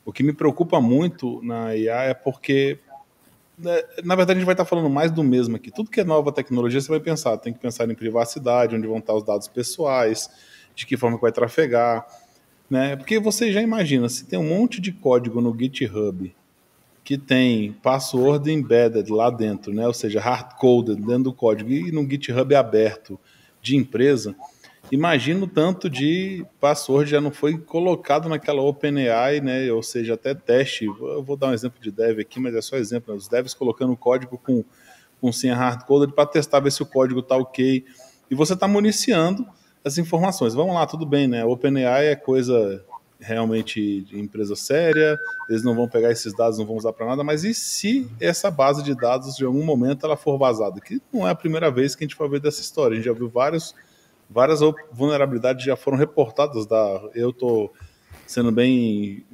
O que me preocupa muito na IA é porque, na verdade, a gente vai estar falando mais do mesmo aqui. Tudo que é nova tecnologia, você vai pensar. Tem que pensar em privacidade, onde vão estar os dados pessoais, de que forma que vai trafegar, né? Porque você já imagina, se tem um monte de código no GitHub que tem password embedded lá dentro, né? Ou seja, hard-coded dentro do código, e no GitHub aberto de empresa... Imagina o tanto de password já não foi colocado naquela OpenAI, né? Ou seja, até teste. Eu vou dar um exemplo de dev aqui, mas é só exemplo. Os devs colocando o código com senha hardcoded para testar, ver se o código está ok. E você está municiando as informações. Vamos lá, tudo bem, né? A OpenAI é coisa realmente de empresa séria, eles não vão pegar esses dados, não vão usar para nada, mas e se essa base de dados, de algum momento, ela for vazada? Que não é a primeira vez que a gente vai ver dessa história. A gente já viu várias vulnerabilidades já foram reportadas. Eu estou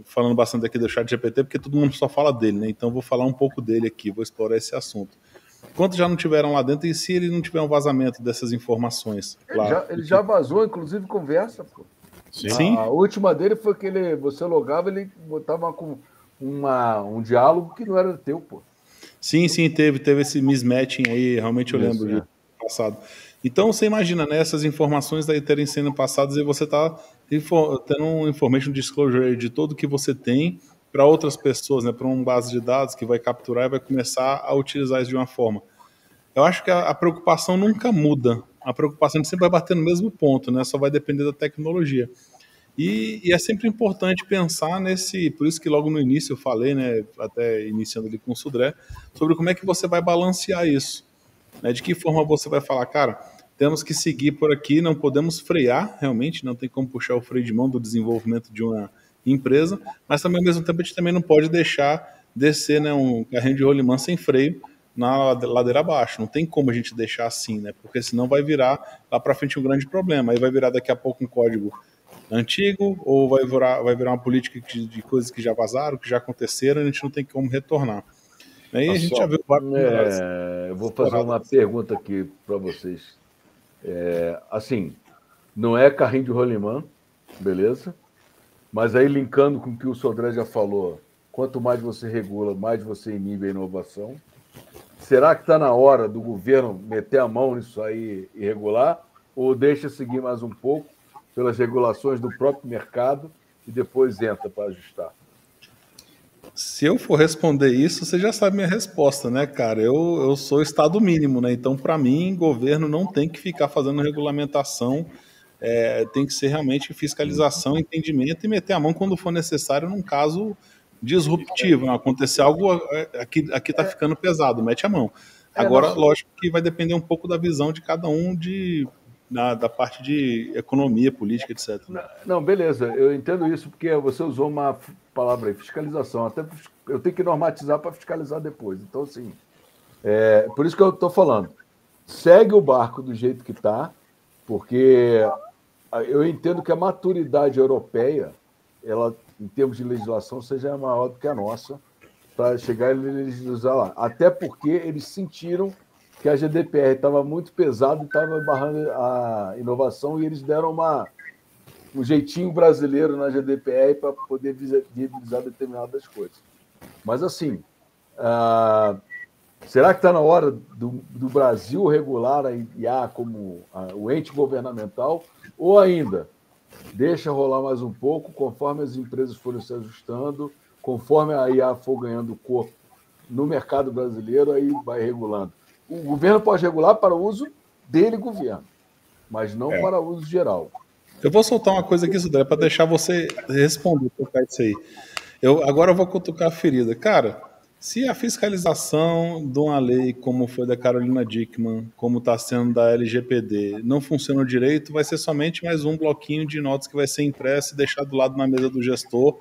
falando bastante aqui do ChatGPT, porque todo mundo só fala dele, né? Então vou falar um pouco dele aqui, vou explorar esse assunto. Quantos já não tiveram lá dentro, e se ele não tiver um vazamento dessas informações? Ele já vazou, inclusive, conversa, pô. Sim. A última dele foi que você logava, ele botava com um diálogo que não era teu, pô. Sim, teve esse mismatching aí, realmente eu lembro do passado. Então, você imagina, né, essas informações daí terem sendo passadas e você está tendo um information disclosure de tudo que você tem para outras pessoas, né, para uma base de dados que vai capturar e vai começar a utilizar isso de uma forma. Eu acho que a preocupação nunca muda. A preocupação sempre vai bater no mesmo ponto, né? Só vai depender da tecnologia. E é sempre importante pensar nesse... Por isso que logo no início eu falei, né, até iniciando ali com o Sudré, sobre como é que você vai balancear isso. Né? De que forma você vai falar, cara, temos que seguir por aqui, não podemos frear, realmente, não tem como puxar o freio de mão do desenvolvimento de uma empresa, mas também, ao mesmo tempo, a gente também não pode deixar descer, né, um carrinho de rolimã sem freio na ladeira abaixo. Não tem como a gente deixar assim, né? Porque senão vai virar lá para frente um grande problema. Aí vai virar daqui a pouco um código antigo ou vai virar uma política de coisas que já vazaram, que já aconteceram, e a gente não tem como retornar. Aí a gente já viu vários eu vou fazer uma pergunta aqui para vocês. Assim, não é carrinho de rolimã, beleza? Mas aí, linkando com o que o Sodré já falou, quanto mais você regula, mais você inibe a inovação. Será que está na hora do governo meter a mão nisso aí e regular? Ou deixa seguir mais um pouco pelas regulações do próprio mercado e depois entra para ajustar? Se eu for responder isso, você já sabe minha resposta, né, cara? Eu sou Estado mínimo, né? Então, para mim, governo não tem que ficar fazendo regulamentação, tem que ser realmente fiscalização, entendimento e meter a mão quando for necessário num caso disruptivo. Não acontecer algo, aqui tá ficando pesado, mete a mão. Agora, lógico que vai depender um pouco da visão de cada um da parte de economia, política, etc. Não, beleza, eu entendo isso, porque você usou uma palavra aí, fiscalização. Até eu tenho que normatizar para fiscalizar depois. Então, assim, por isso que eu estou falando. Segue o barco do jeito que está, porque eu entendo que a maturidade europeia, ela, em termos de legislação, seja maior do que a nossa, para chegar e legislar lá. Até porque eles sentiram que a GDPR estava muito pesada e estava barrando a inovação, e eles deram um jeitinho brasileiro na GDPR para poder viabilizar determinadas coisas. Mas, assim, será que está na hora do Brasil regular a IA como o ente governamental, ou ainda deixa rolar mais um pouco, conforme as empresas forem se ajustando, conforme a IA for ganhando corpo no mercado brasileiro, aí vai regulando? O governo pode regular para o uso dele, governo, mas não para o uso geral. Eu vou soltar uma coisa aqui, Sudré, para deixar você responder isso aí. Agora eu vou cutucar a ferida. Cara, se a fiscalização de uma lei, como foi da Carolina Dickmann, como está sendo da LGPD, não funciona direito, vai ser somente mais um bloquinho de notas que vai ser impresso e deixado do lado na mesa do gestor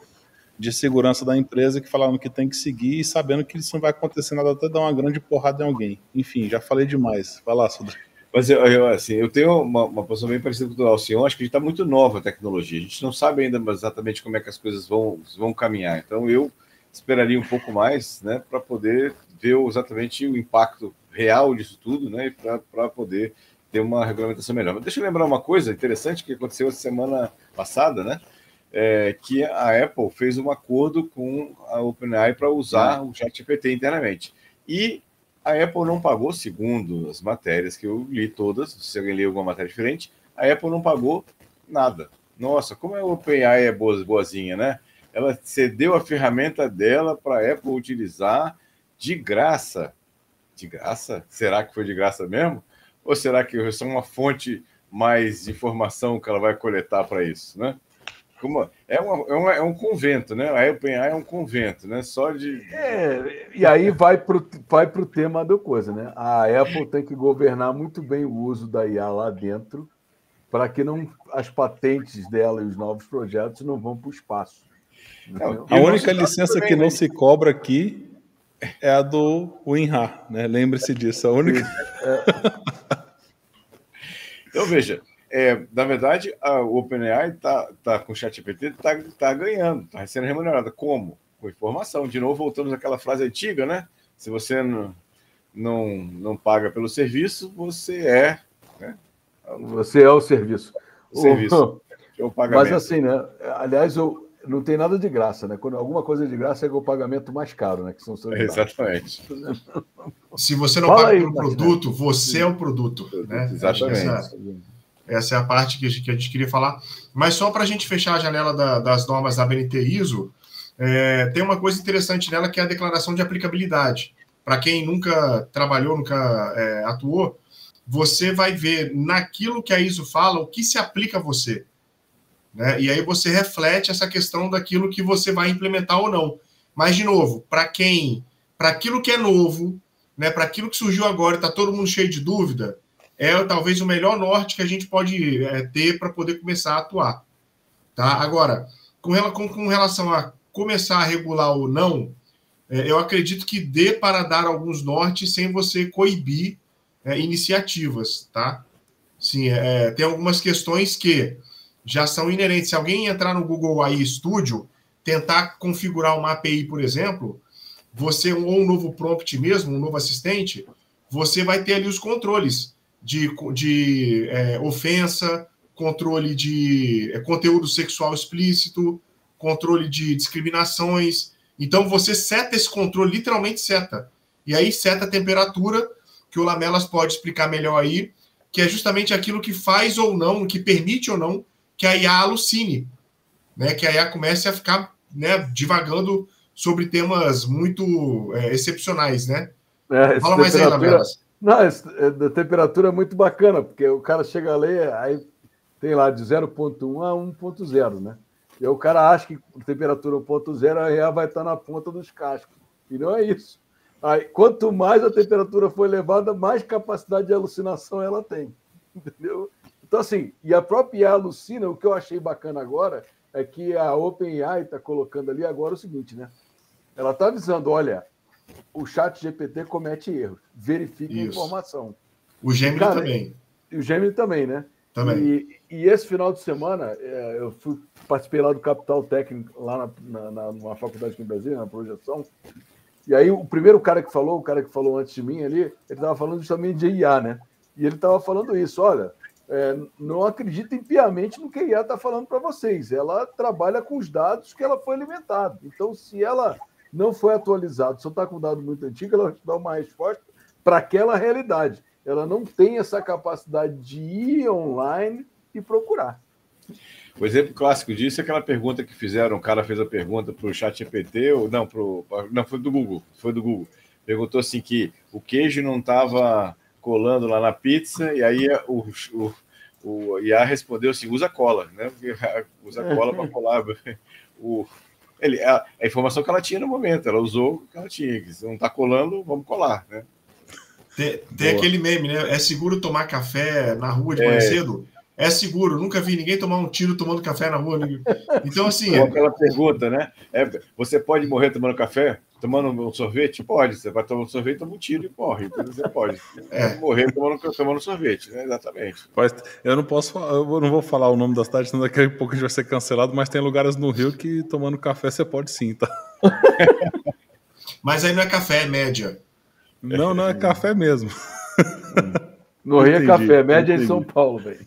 de segurança da empresa, que falaram que tem que seguir, e sabendo que isso não vai acontecer nada até dar uma grande porrada em alguém. Enfim, já falei demais. Vai lá, Sudré. Mas eu tenho uma posição bem parecida com o do Alcion. Acho que está muito nova a tecnologia. A gente não sabe ainda exatamente como é que as coisas vão caminhar. Então, eu esperaria um pouco mais, né, para poder ver exatamente o impacto real disso tudo, né, para poder ter uma regulamentação melhor. Mas deixa eu lembrar uma coisa interessante que aconteceu essa semana passada, né, que a Apple fez um acordo com a OpenAI para usar o ChatGPT internamente. E a Apple não pagou, segundo as matérias que eu li todas, se alguém leu alguma matéria diferente, a Apple não pagou nada. Nossa, como a OpenAI é boazinha, né? Ela cedeu a ferramenta dela para a Apple utilizar de graça. De graça? Será que foi de graça mesmo? Ou será que é só uma fonte mais de informação que ela vai coletar para isso, né? É um convento, né? A OpenAI é um convento, né? Só de... E aí vai pro tema da coisa, né? A Apple tem que governar muito bem o uso da IA lá dentro, para que as patentes dela e os novos projetos não vão para o espaço. A única licença que não se cobra aqui é a do WinRAR, né? Lembre-se disso. A única... Então, veja, na verdade, a OpenAI tá com o ChatGPT, tá ganhando, está sendo remunerada. Como? Com informação. De novo, voltamos àquela frase antiga, né? Se você não paga pelo serviço, você é... Né? Você é o serviço. O serviço. É o pagamento. Mas assim, né? Aliás, não tem nada de graça, né? Quando alguma coisa é de graça é o pagamento mais caro, né? Que são exatamente. Se você não paga pelo produto, você é o produto. Né? Exatamente. Essa é a parte que a gente queria falar. Mas só para a gente fechar a janela das normas da ABNT ISO, tem uma coisa interessante nela que é a declaração de aplicabilidade. Para quem nunca trabalhou, nunca atuou, você vai ver naquilo que a ISO fala o que se aplica a você. Né? E aí você reflete essa questão daquilo que você vai implementar ou não. Mas, de novo, para aquilo que é novo, né, para aquilo que surgiu agora e está todo mundo cheio de dúvida, talvez o melhor norte que a gente pode ter para poder começar a atuar. Tá? Agora, com relação a começar a regular ou não, eu acredito que dê para dar alguns nortes sem você coibir iniciativas. Tá? Sim, tem algumas questões que já são inerentes. Se alguém entrar no Google AI Studio, tentar configurar uma API, por exemplo, ou um novo prompt mesmo, um novo assistente, você vai ter ali os controles de ofensa, controle de conteúdo sexual explícito, controle de discriminações. Então, você seta esse controle, literalmente seta. E aí, seta a temperatura, que o Lamelas pode explicar melhor aí, que é justamente aquilo que faz ou não, que permite ou não, que a IA alucine, né? Que a IA comece a ficar, né, divagando sobre temas muito excepcionais, né? Fala mais aí, Lamelas. Não, a temperatura é muito bacana, porque o cara chega a ler, aí tem lá de 0.1 a 1.0, né? E aí o cara acha que temperatura 1.0 a IA vai estar na ponta dos cascos. E não é isso. Aí, quanto mais a temperatura for elevada, mais capacidade de alucinação ela tem. Entendeu? Então, assim, e a própria IA alucina, o que eu achei bacana agora é que a OpenAI está colocando ali agora o seguinte, né? Ela está avisando, olha, o ChatGPT comete erros, verifique a informação. O Gemini também. E o Gemini também, né? Também. E esse final de semana, eu participei lá do Capital Técnico, lá numa faculdade aqui em Brasília, na projeção, e aí o primeiro cara que falou antes de mim ali, ele estava falando justamente de IA, né? E ele estava falando isso, olha, não acreditem piamente no que a IA está falando para vocês. Ela trabalha com os dados que ela foi alimentada. Então, se ela não foi atualizada, só está com um dado muito antigo, ela vai te dar uma resposta para aquela realidade. Ela não tem essa capacidade de ir online e procurar. O exemplo clássico disso é aquela pergunta que fizeram, o cara fez a pergunta para o ChatGPT, não, foi do Google, Perguntou assim que o queijo não estava colando lá na pizza, e aí o IA respondeu assim, usa cola, né? Usa cola para colar. A informação que ela tinha no momento, ela usou o que ela tinha, que se não está colando, vamos colar, né? Tem aquele meme, né? É seguro tomar café na rua de manhã cedo? É seguro, nunca vi ninguém tomar um tiro tomando café na rua. Então, assim... Aquela pergunta, né? Você pode morrer tomando café? Tomando um sorvete? Pode. Você vai tomar um sorvete, toma um tiro e morre. Então você pode. Morrer tomando sorvete, né? Exatamente. Eu não vou falar o nome da cidade, senão daqui a pouco a gente vai ser cancelado, mas tem lugares no Rio que tomando café você pode sim, tá? Mas aí não é café, é média. Não é café mesmo. No Rio é café, média em São Paulo, velho.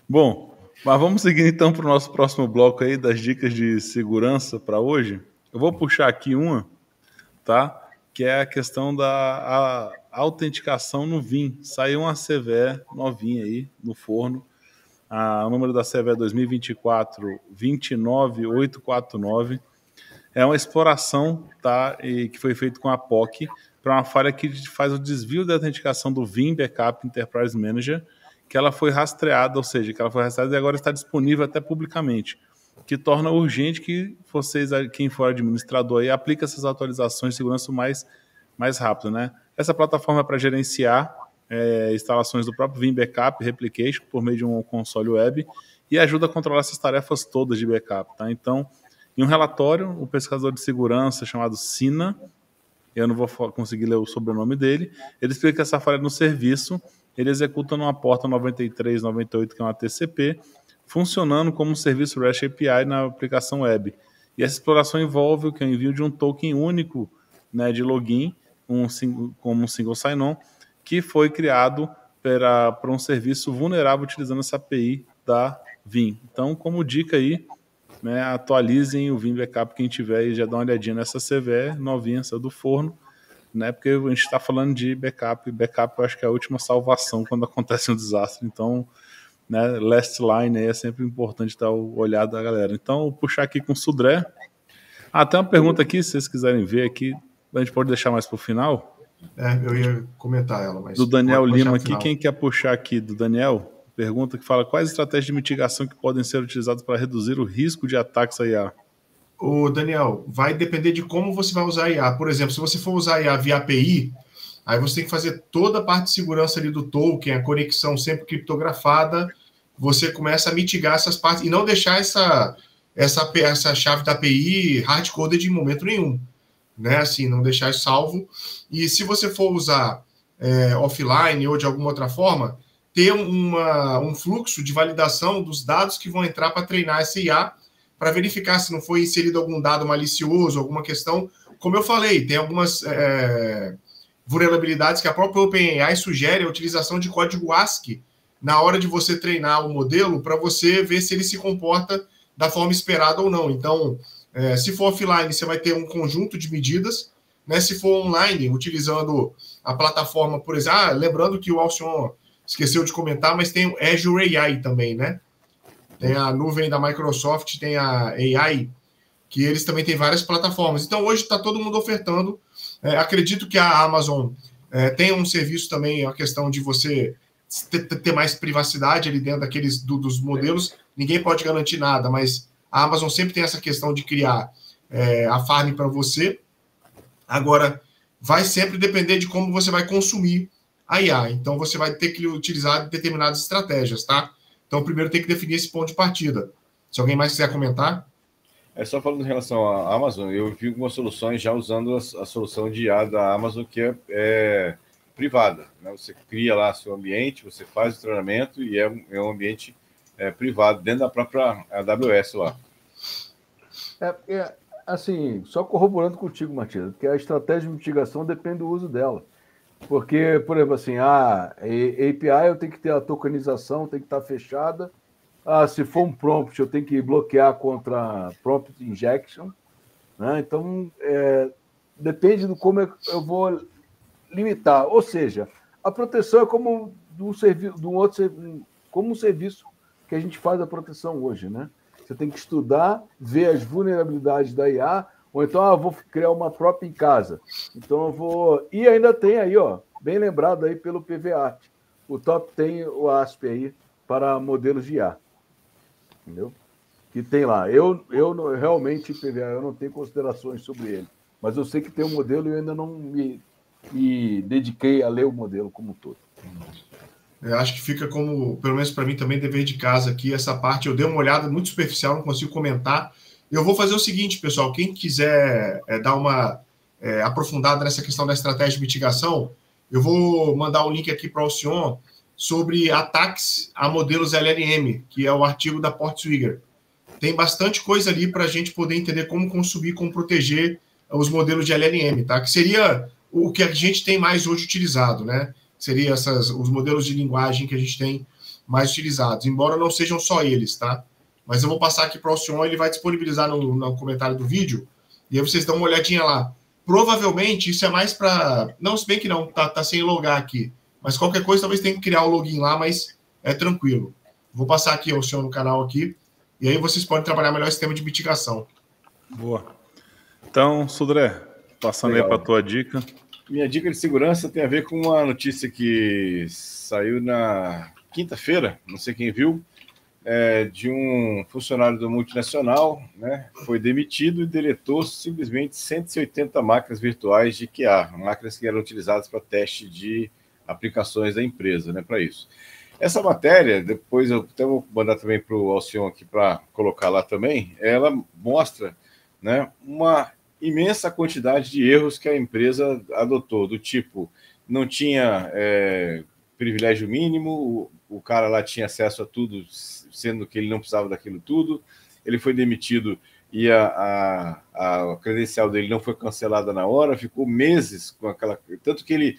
Bom, mas vamos seguir então para o nosso próximo bloco aí das dicas de segurança para hoje. Eu vou puxar aqui uma, tá? Que é a questão da autenticação no VIM. Saiu uma CVE novinha aí no forno. O número da CVE é 2024-29849. É uma exploração, tá? E que foi feito com a POC para uma falha que faz o desvio da autenticação do VIM Backup Enterprise Manager, que ela foi rastreada, ou seja, que ela foi rastreada e agora está disponível até publicamente, que torna urgente que vocês, quem for administrador, aí, aplique essas atualizações de segurança mais rápido, né? Essa plataforma é para gerenciar instalações do próprio VIM Backup Replication por meio de um console web e ajuda a controlar essas tarefas todas de backup, tá? Então, em um relatório, o pesquisador de segurança chamado Sina, eu não vou conseguir ler o sobrenome dele, ele explica que essa falha no serviço, ele executa numa porta 9398, que é uma TCP, funcionando como um serviço REST API na aplicação web. E essa exploração envolve o envio de um token único, né, de login, como um single sign-on, que foi criado para um serviço vulnerável utilizando essa API da VIM. Então, como dica aí, né, atualizem o VIM Backup, quem tiver e já dá uma olhadinha nessa CVE novinha, essa do forno, né? Porque a gente está falando de backup, e backup eu acho que é a última salvação quando acontece um desastre. Então, né, last line aí é sempre importante dar o olhar da galera. Então, vou puxar aqui com o Sudré. Tem uma pergunta aqui, se vocês quiserem ver aqui, a gente pode deixar mais para o final. Eu ia comentar ela, mas... Do Daniel Lima aqui, quem quer puxar aqui do Daniel? Pergunta que fala, quais estratégias de mitigação que podem ser utilizadas para reduzir o risco de ataques a IA? Ô, Daniel, vai depender de como você vai usar a IA. Por exemplo, se você for usar a IA via API, aí você tem que fazer toda a parte de segurança ali do token, a conexão sempre criptografada, você começa a mitigar essas partes e não deixar essa chave da API hard-coded em momento nenhum, né? Assim, não deixar isso salvo. E se você for usar offline ou de alguma outra forma, ter um fluxo de validação dos dados que vão entrar para treinar essa IA, para verificar se não foi inserido algum dado malicioso, alguma questão. Como eu falei, tem algumas vulnerabilidades que a própria OpenAI sugere a utilização de código ASCII na hora de você treinar o modelo para você ver se ele se comporta da forma esperada ou não. Então, se for offline, você vai ter um conjunto de medidas, né? Se for online, utilizando a plataforma, por exemplo, lembrando que o Alcion esqueceu de comentar, mas tem o Azure AI também, né? Tem a nuvem da Microsoft, tem a AI, que eles também têm várias plataformas. Então, hoje está todo mundo ofertando. Acredito que a Amazon tem um serviço também, a questão de você ter mais privacidade ali dentro dos modelos. Ninguém pode garantir nada, mas a Amazon sempre tem essa questão de criar a farm para você. Agora, vai sempre depender de como você vai consumir a IA. Então, você vai ter que utilizar determinadas estratégias, tá? Então, primeiro tem que definir esse ponto de partida. Se alguém mais quiser comentar. Só falando em relação à Amazon, eu vi algumas soluções já usando a solução de IA da Amazon, que é privada, né? Você cria lá seu ambiente, você faz o treinamento e é um ambiente privado, dentro da própria AWS lá. Assim, só corroborando contigo, Matheus, porque a estratégia de mitigação depende do uso dela. Porque, por exemplo, assim, a API eu tenho que ter a tokenização, tem que estar fechada. Se for um prompt, eu tenho que bloquear contra prompt injection, né? Então, depende do como eu vou limitar. Ou seja, a proteção é como como um serviço que a gente faz a proteção hoje, né? Você tem que estudar, ver as vulnerabilidades da IA, ou então, vou criar uma própria em casa. Então, eu vou... E ainda tem aí, bem lembrado aí pelo PVArt. O top tem o ASP aí para modelos de IA. Entendeu? Que tem lá. Eu realmente, PVA, eu não tenho considerações sobre ele. Mas eu sei que tem um modelo e eu ainda não me dediquei a ler o modelo como um todo. Eu acho que fica como, pelo menos para mim também, dever de casa aqui, essa parte. Eu dei uma olhada muito superficial, não consigo comentar. Eu vou fazer o seguinte, pessoal, quem quiser dar uma aprofundada nessa questão da estratégia de mitigação, eu vou mandar um link aqui para o Alcion sobre ataques a modelos LLM, que é o artigo da Portswigger. Tem bastante coisa ali para a gente poder entender como consumir, como proteger os modelos de LLM, tá? Que seria o que a gente tem mais hoje utilizado, né? Seria os modelos de linguagem que a gente tem mais utilizados, embora não sejam só eles, tá? Mas eu vou passar aqui para o Alcion, ele vai disponibilizar no comentário do vídeo, e aí vocês dão uma olhadinha lá. Provavelmente isso é mais para... Não, se bem que não, tá sem logar aqui. Mas qualquer coisa, talvez tenha que criar o login lá, mas é tranquilo. Vou passar aqui, Alcion, no canal aqui, e aí vocês podem trabalhar melhor esse tema de mitigação. Boa. Então, Sudré, passando aí para a tua dica. Minha dica de segurança tem a ver com uma notícia que saiu na quinta-feira, não sei quem viu, de um funcionário da multinacional, né? Foi demitido e deletou simplesmente 180 máquinas virtuais de QA, máquinas que eram utilizadas para teste de aplicações da empresa, né? Para isso. Essa matéria, depois eu até vou mandar também para o Alcion aqui para colocar lá também, ela mostra, né, uma imensa quantidade de erros que a empresa adotou, do tipo, não tinha privilégio mínimo, o cara lá tinha acesso a tudo, sendo que ele não precisava daquilo tudo, ele foi demitido e a credencial dele não foi cancelada na hora, ficou meses com aquela... Tanto que ele,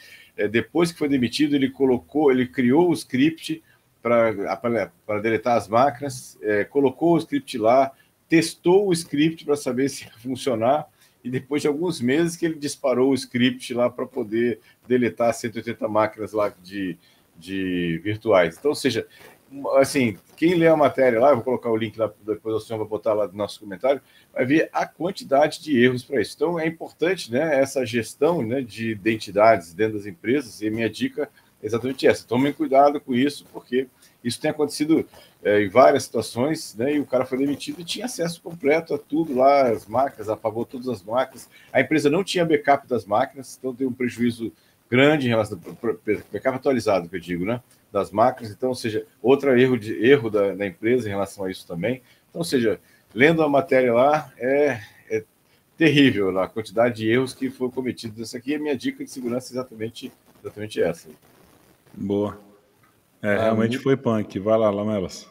depois que foi demitido, ele criou o script para deletar as máquinas, colocou o script lá, testou o script para saber se ia funcionar, e depois de alguns meses que ele disparou o script lá para poder deletar 180 máquinas lá de virtuais. Então, ou seja, assim, quem lê a matéria lá, eu vou colocar o link lá, depois o senhor vai botar lá no nosso comentário, vai ver a quantidade de erros para isso. Então, é importante, né, essa gestão, né, de identidades dentro das empresas, e a minha dica é exatamente essa. Tomem cuidado com isso, porque isso tem acontecido em várias situações, né, e o cara foi demitido e tinha acesso completo a tudo lá, as máquinas, apagou todas as máquinas. A empresa não tinha backup das máquinas, então tem um prejuízo grande em relação ao backup atualizado, que eu digo, né, das máquinas. Então, ou seja, outro erro da empresa em relação a isso também. Então, ou seja, lendo a matéria lá, é terrível lá, a quantidade de erros que foram cometidos. Essa aqui é a minha dica de segurança, exatamente essa. Boa. Realmente foi punk. Vai lá, Lamelas.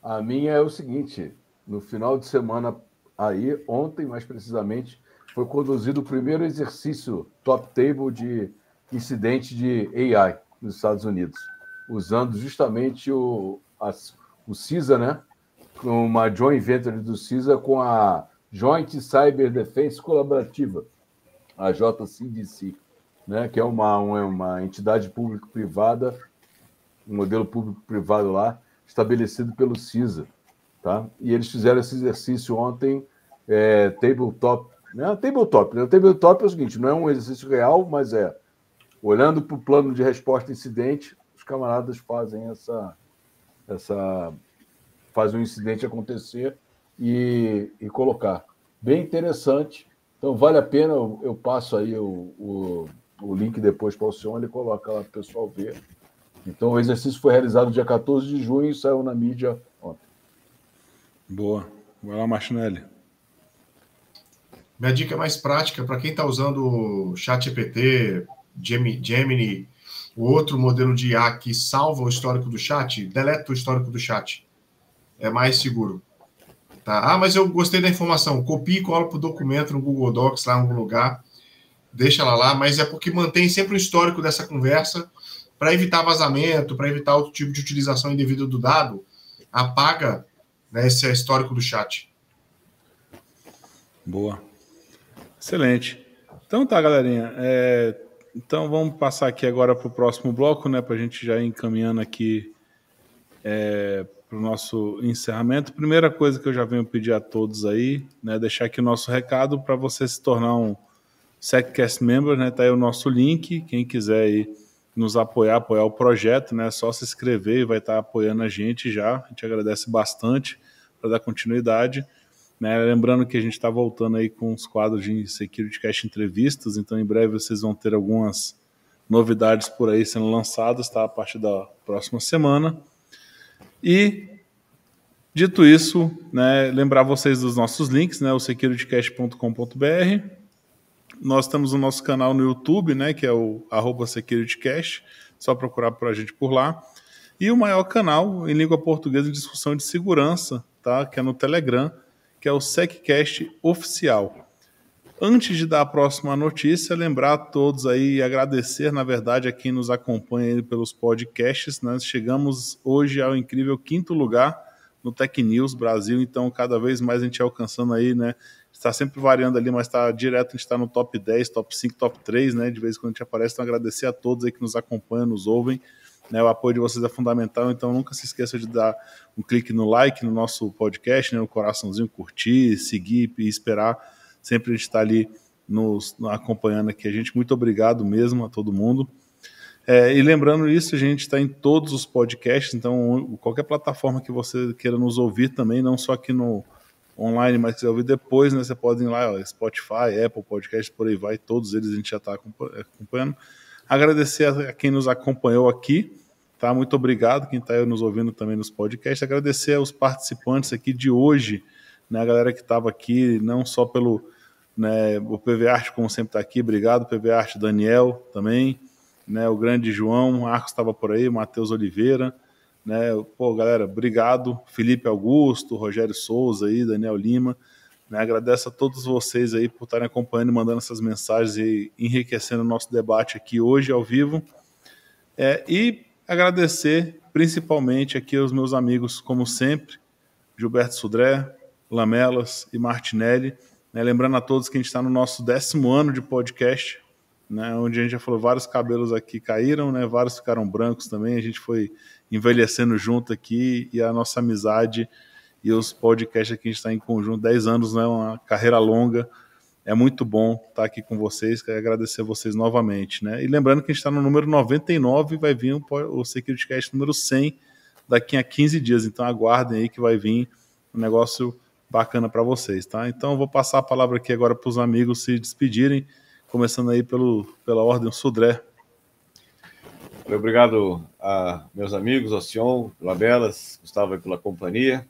A minha é o seguinte, no final de semana aí, ontem mais precisamente, foi conduzido o primeiro exercício top table de incidente de AI nos Estados Unidos, usando justamente o CISA, né? Com uma joint venture do CISA com a Joint Cyber Defense Colaborativa, a JCDC, né? Que é uma entidade público-privada, um modelo público-privado lá, estabelecido pelo CISA. Tá? E eles fizeram esse exercício ontem, tabletop. Né? Tabletop, né? O tabletop é o seguinte, não é um exercício real, mas olhando para o plano de resposta a incidente, os camaradas fazem fazem um incidente acontecer e colocar. Bem interessante. Então, vale a pena, eu passo aí o link depois para o senhor, ele coloca lá para o pessoal ver. Então, o exercício foi realizado dia 14 de junho e saiu na mídia ontem. Boa. Vai lá, Martinelli. Minha dica mais prática, para quem está usando o ChatGPT, Gemini, o outro modelo de IA que salva o histórico do chat, deleta o histórico do chat. É mais seguro. Tá? Mas eu gostei da informação. Copia e cola para o documento no Google Docs, lá em algum lugar. Deixa ela lá, mas é porque mantém sempre o histórico dessa conversa para evitar vazamento, para evitar outro tipo de utilização indevida do dado. Apaga, né, esse histórico do chat. Boa. Excelente. Então tá, galerinha. Então vamos passar aqui agora para o próximo bloco, né, para a gente já ir encaminhando aqui para o nosso encerramento. Primeira coisa que eu já venho pedir a todos aí, né, deixar aqui o nosso recado para você se tornar um SecCast Member, né, tá aí o nosso link, quem quiser aí nos apoiar o projeto, né, é só se inscrever e vai estar apoiando a gente já, a gente agradece bastante para dar continuidade. Né, lembrando que a gente está voltando aí com os quadros de SecurityCast entrevistas, então em breve vocês vão ter algumas novidades por aí sendo lançadas, tá, a partir da próxima semana. E, dito isso, né, lembrar vocês dos nossos links, né, o securitycast.com.br. Nós temos o nosso canal no YouTube, né, que é o @securitycast, só procurar por a gente por lá. E o maior canal em língua portuguesa de discussão de segurança, tá, que é no Telegram, que é o SecCast Oficial. Antes de dar a próxima notícia, lembrar a todos aí e agradecer, na verdade, a quem nos acompanha aí pelos podcasts. Nós chegamos hoje ao incrível 5º lugar no Tech News Brasil, então cada vez mais a gente alcançando aí, né? Está sempre variando ali, mas está direto, a gente está no top 10, top 5, top 3, né? De vez em quando a gente aparece, então agradecer a todos aí que nos acompanham, nos ouvem. Né, o apoio de vocês é fundamental, então nunca se esqueça de dar um clique no like no nosso podcast, né, no coraçãozinho, curtir, seguir e esperar. Sempre a gente está ali nos acompanhando aqui a gente. Muito obrigado mesmo a todo mundo. E lembrando isso, a gente está em todos os podcasts, então qualquer plataforma que você queira nos ouvir também, não só aqui no online, mas quiser ouvir depois, né, você pode ir lá, Spotify, Apple Podcast, por aí vai, todos eles a gente já está acompanhando. Agradecer a quem nos acompanhou aqui, tá? Muito obrigado, quem está aí nos ouvindo também nos podcasts. Agradecer aos participantes aqui de hoje, né? A galera que estava aqui, não só pelo, né, o PV Art, como sempre está aqui, obrigado, PV Art, Daniel também, né? O grande João, Marcos estava por aí, Matheus Oliveira, né? Pô, galera, obrigado, Felipe Augusto, Rogério Souza aí, Daniel Lima. Né, agradeço a todos vocês aí por estarem acompanhando e mandando essas mensagens e enriquecendo o nosso debate aqui hoje ao vivo. E agradecer principalmente aqui aos meus amigos, como sempre, Gilberto Sudré, Lamelas e Martinelli, né? Lembrando a todos que a gente está no nosso 10º ano de podcast, né? Onde a gente já falou, vários cabelos aqui caíram, né? Vários ficaram brancos também, a gente foi envelhecendo junto aqui, e a nossa amizade e os podcasts aqui, a gente está em conjunto 10 anos, né? Uma carreira longa. É muito bom estar aqui com vocês, quero agradecer a vocês novamente, né? E lembrando que a gente está no número 99 e vai vir o SecurityCast número 100 daqui a 15 dias, então aguardem aí que vai vir um negócio bacana para vocês, tá? Então eu vou passar a palavra aqui agora para os amigos se despedirem, começando aí pela ordem, o Sudré. Obrigado a meus amigos, Alcion, Labelas, Gustavo aí pela companhia.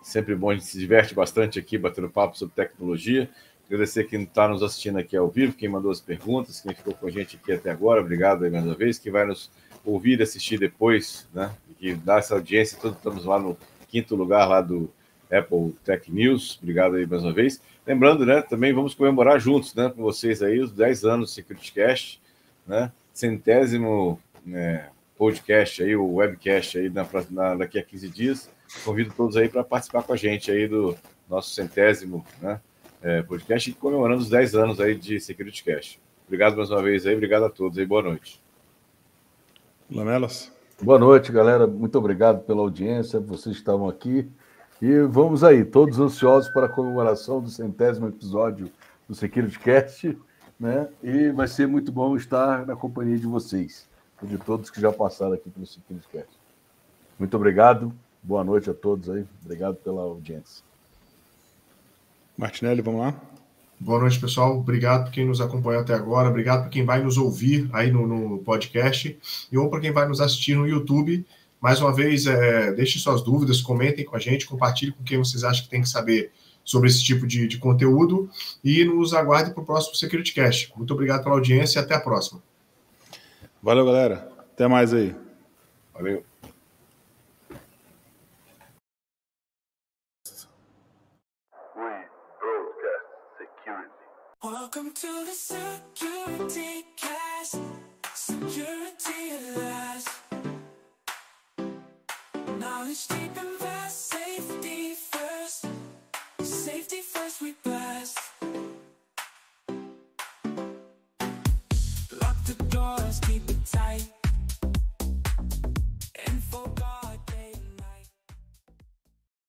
Sempre bom, a gente se diverte bastante aqui, batendo papo sobre tecnologia. Agradecer quem está nos assistindo aqui ao vivo, quem mandou as perguntas, quem ficou com a gente aqui até agora, obrigado aí mais uma vez. Quem vai nos ouvir e assistir depois, né? E dá essa audiência, todos estamos lá no 5º lugar lá do Apple Tech News, obrigado aí mais uma vez. Lembrando, né, também vamos comemorar juntos, né, com vocês aí, os 10 anos do SecurityCast, né, 100º podcast aí, o webcast aí daqui a 15 dias. Convido todos aí para participar com a gente aí do nosso 100º, né, podcast, comemorando os 10 anos aí de SecurityCast. Obrigado mais uma vez aí, obrigado a todos aí, boa noite. Lamelas. Boa noite, galera. Muito obrigado pela audiência, vocês estavam aqui. E vamos aí, todos ansiosos para a comemoração do 100º episódio do SecurityCast, né? E vai ser muito bom estar na companhia de vocês, e de todos que já passaram aqui pelo SecurityCast. Muito obrigado, boa noite a todos aí, obrigado pela audiência. Martinelli, vamos lá? Boa noite, pessoal. Obrigado por quem nos acompanhou até agora. Obrigado por quem vai nos ouvir aí no podcast. E ou para quem vai nos assistir no YouTube. Mais uma vez, deixem suas dúvidas, comentem com a gente, compartilhem com quem vocês acham que tem que saber sobre esse tipo de conteúdo. E nos aguardem para o próximo SecurityCast. Muito obrigado pela audiência e até a próxima. Valeu, galera. Até mais aí. Valeu. Welcome to the Security Cast. Security at last. Knowledge deep and vast. Safety first. Safety first we blast. Lock the doors, keep it tight.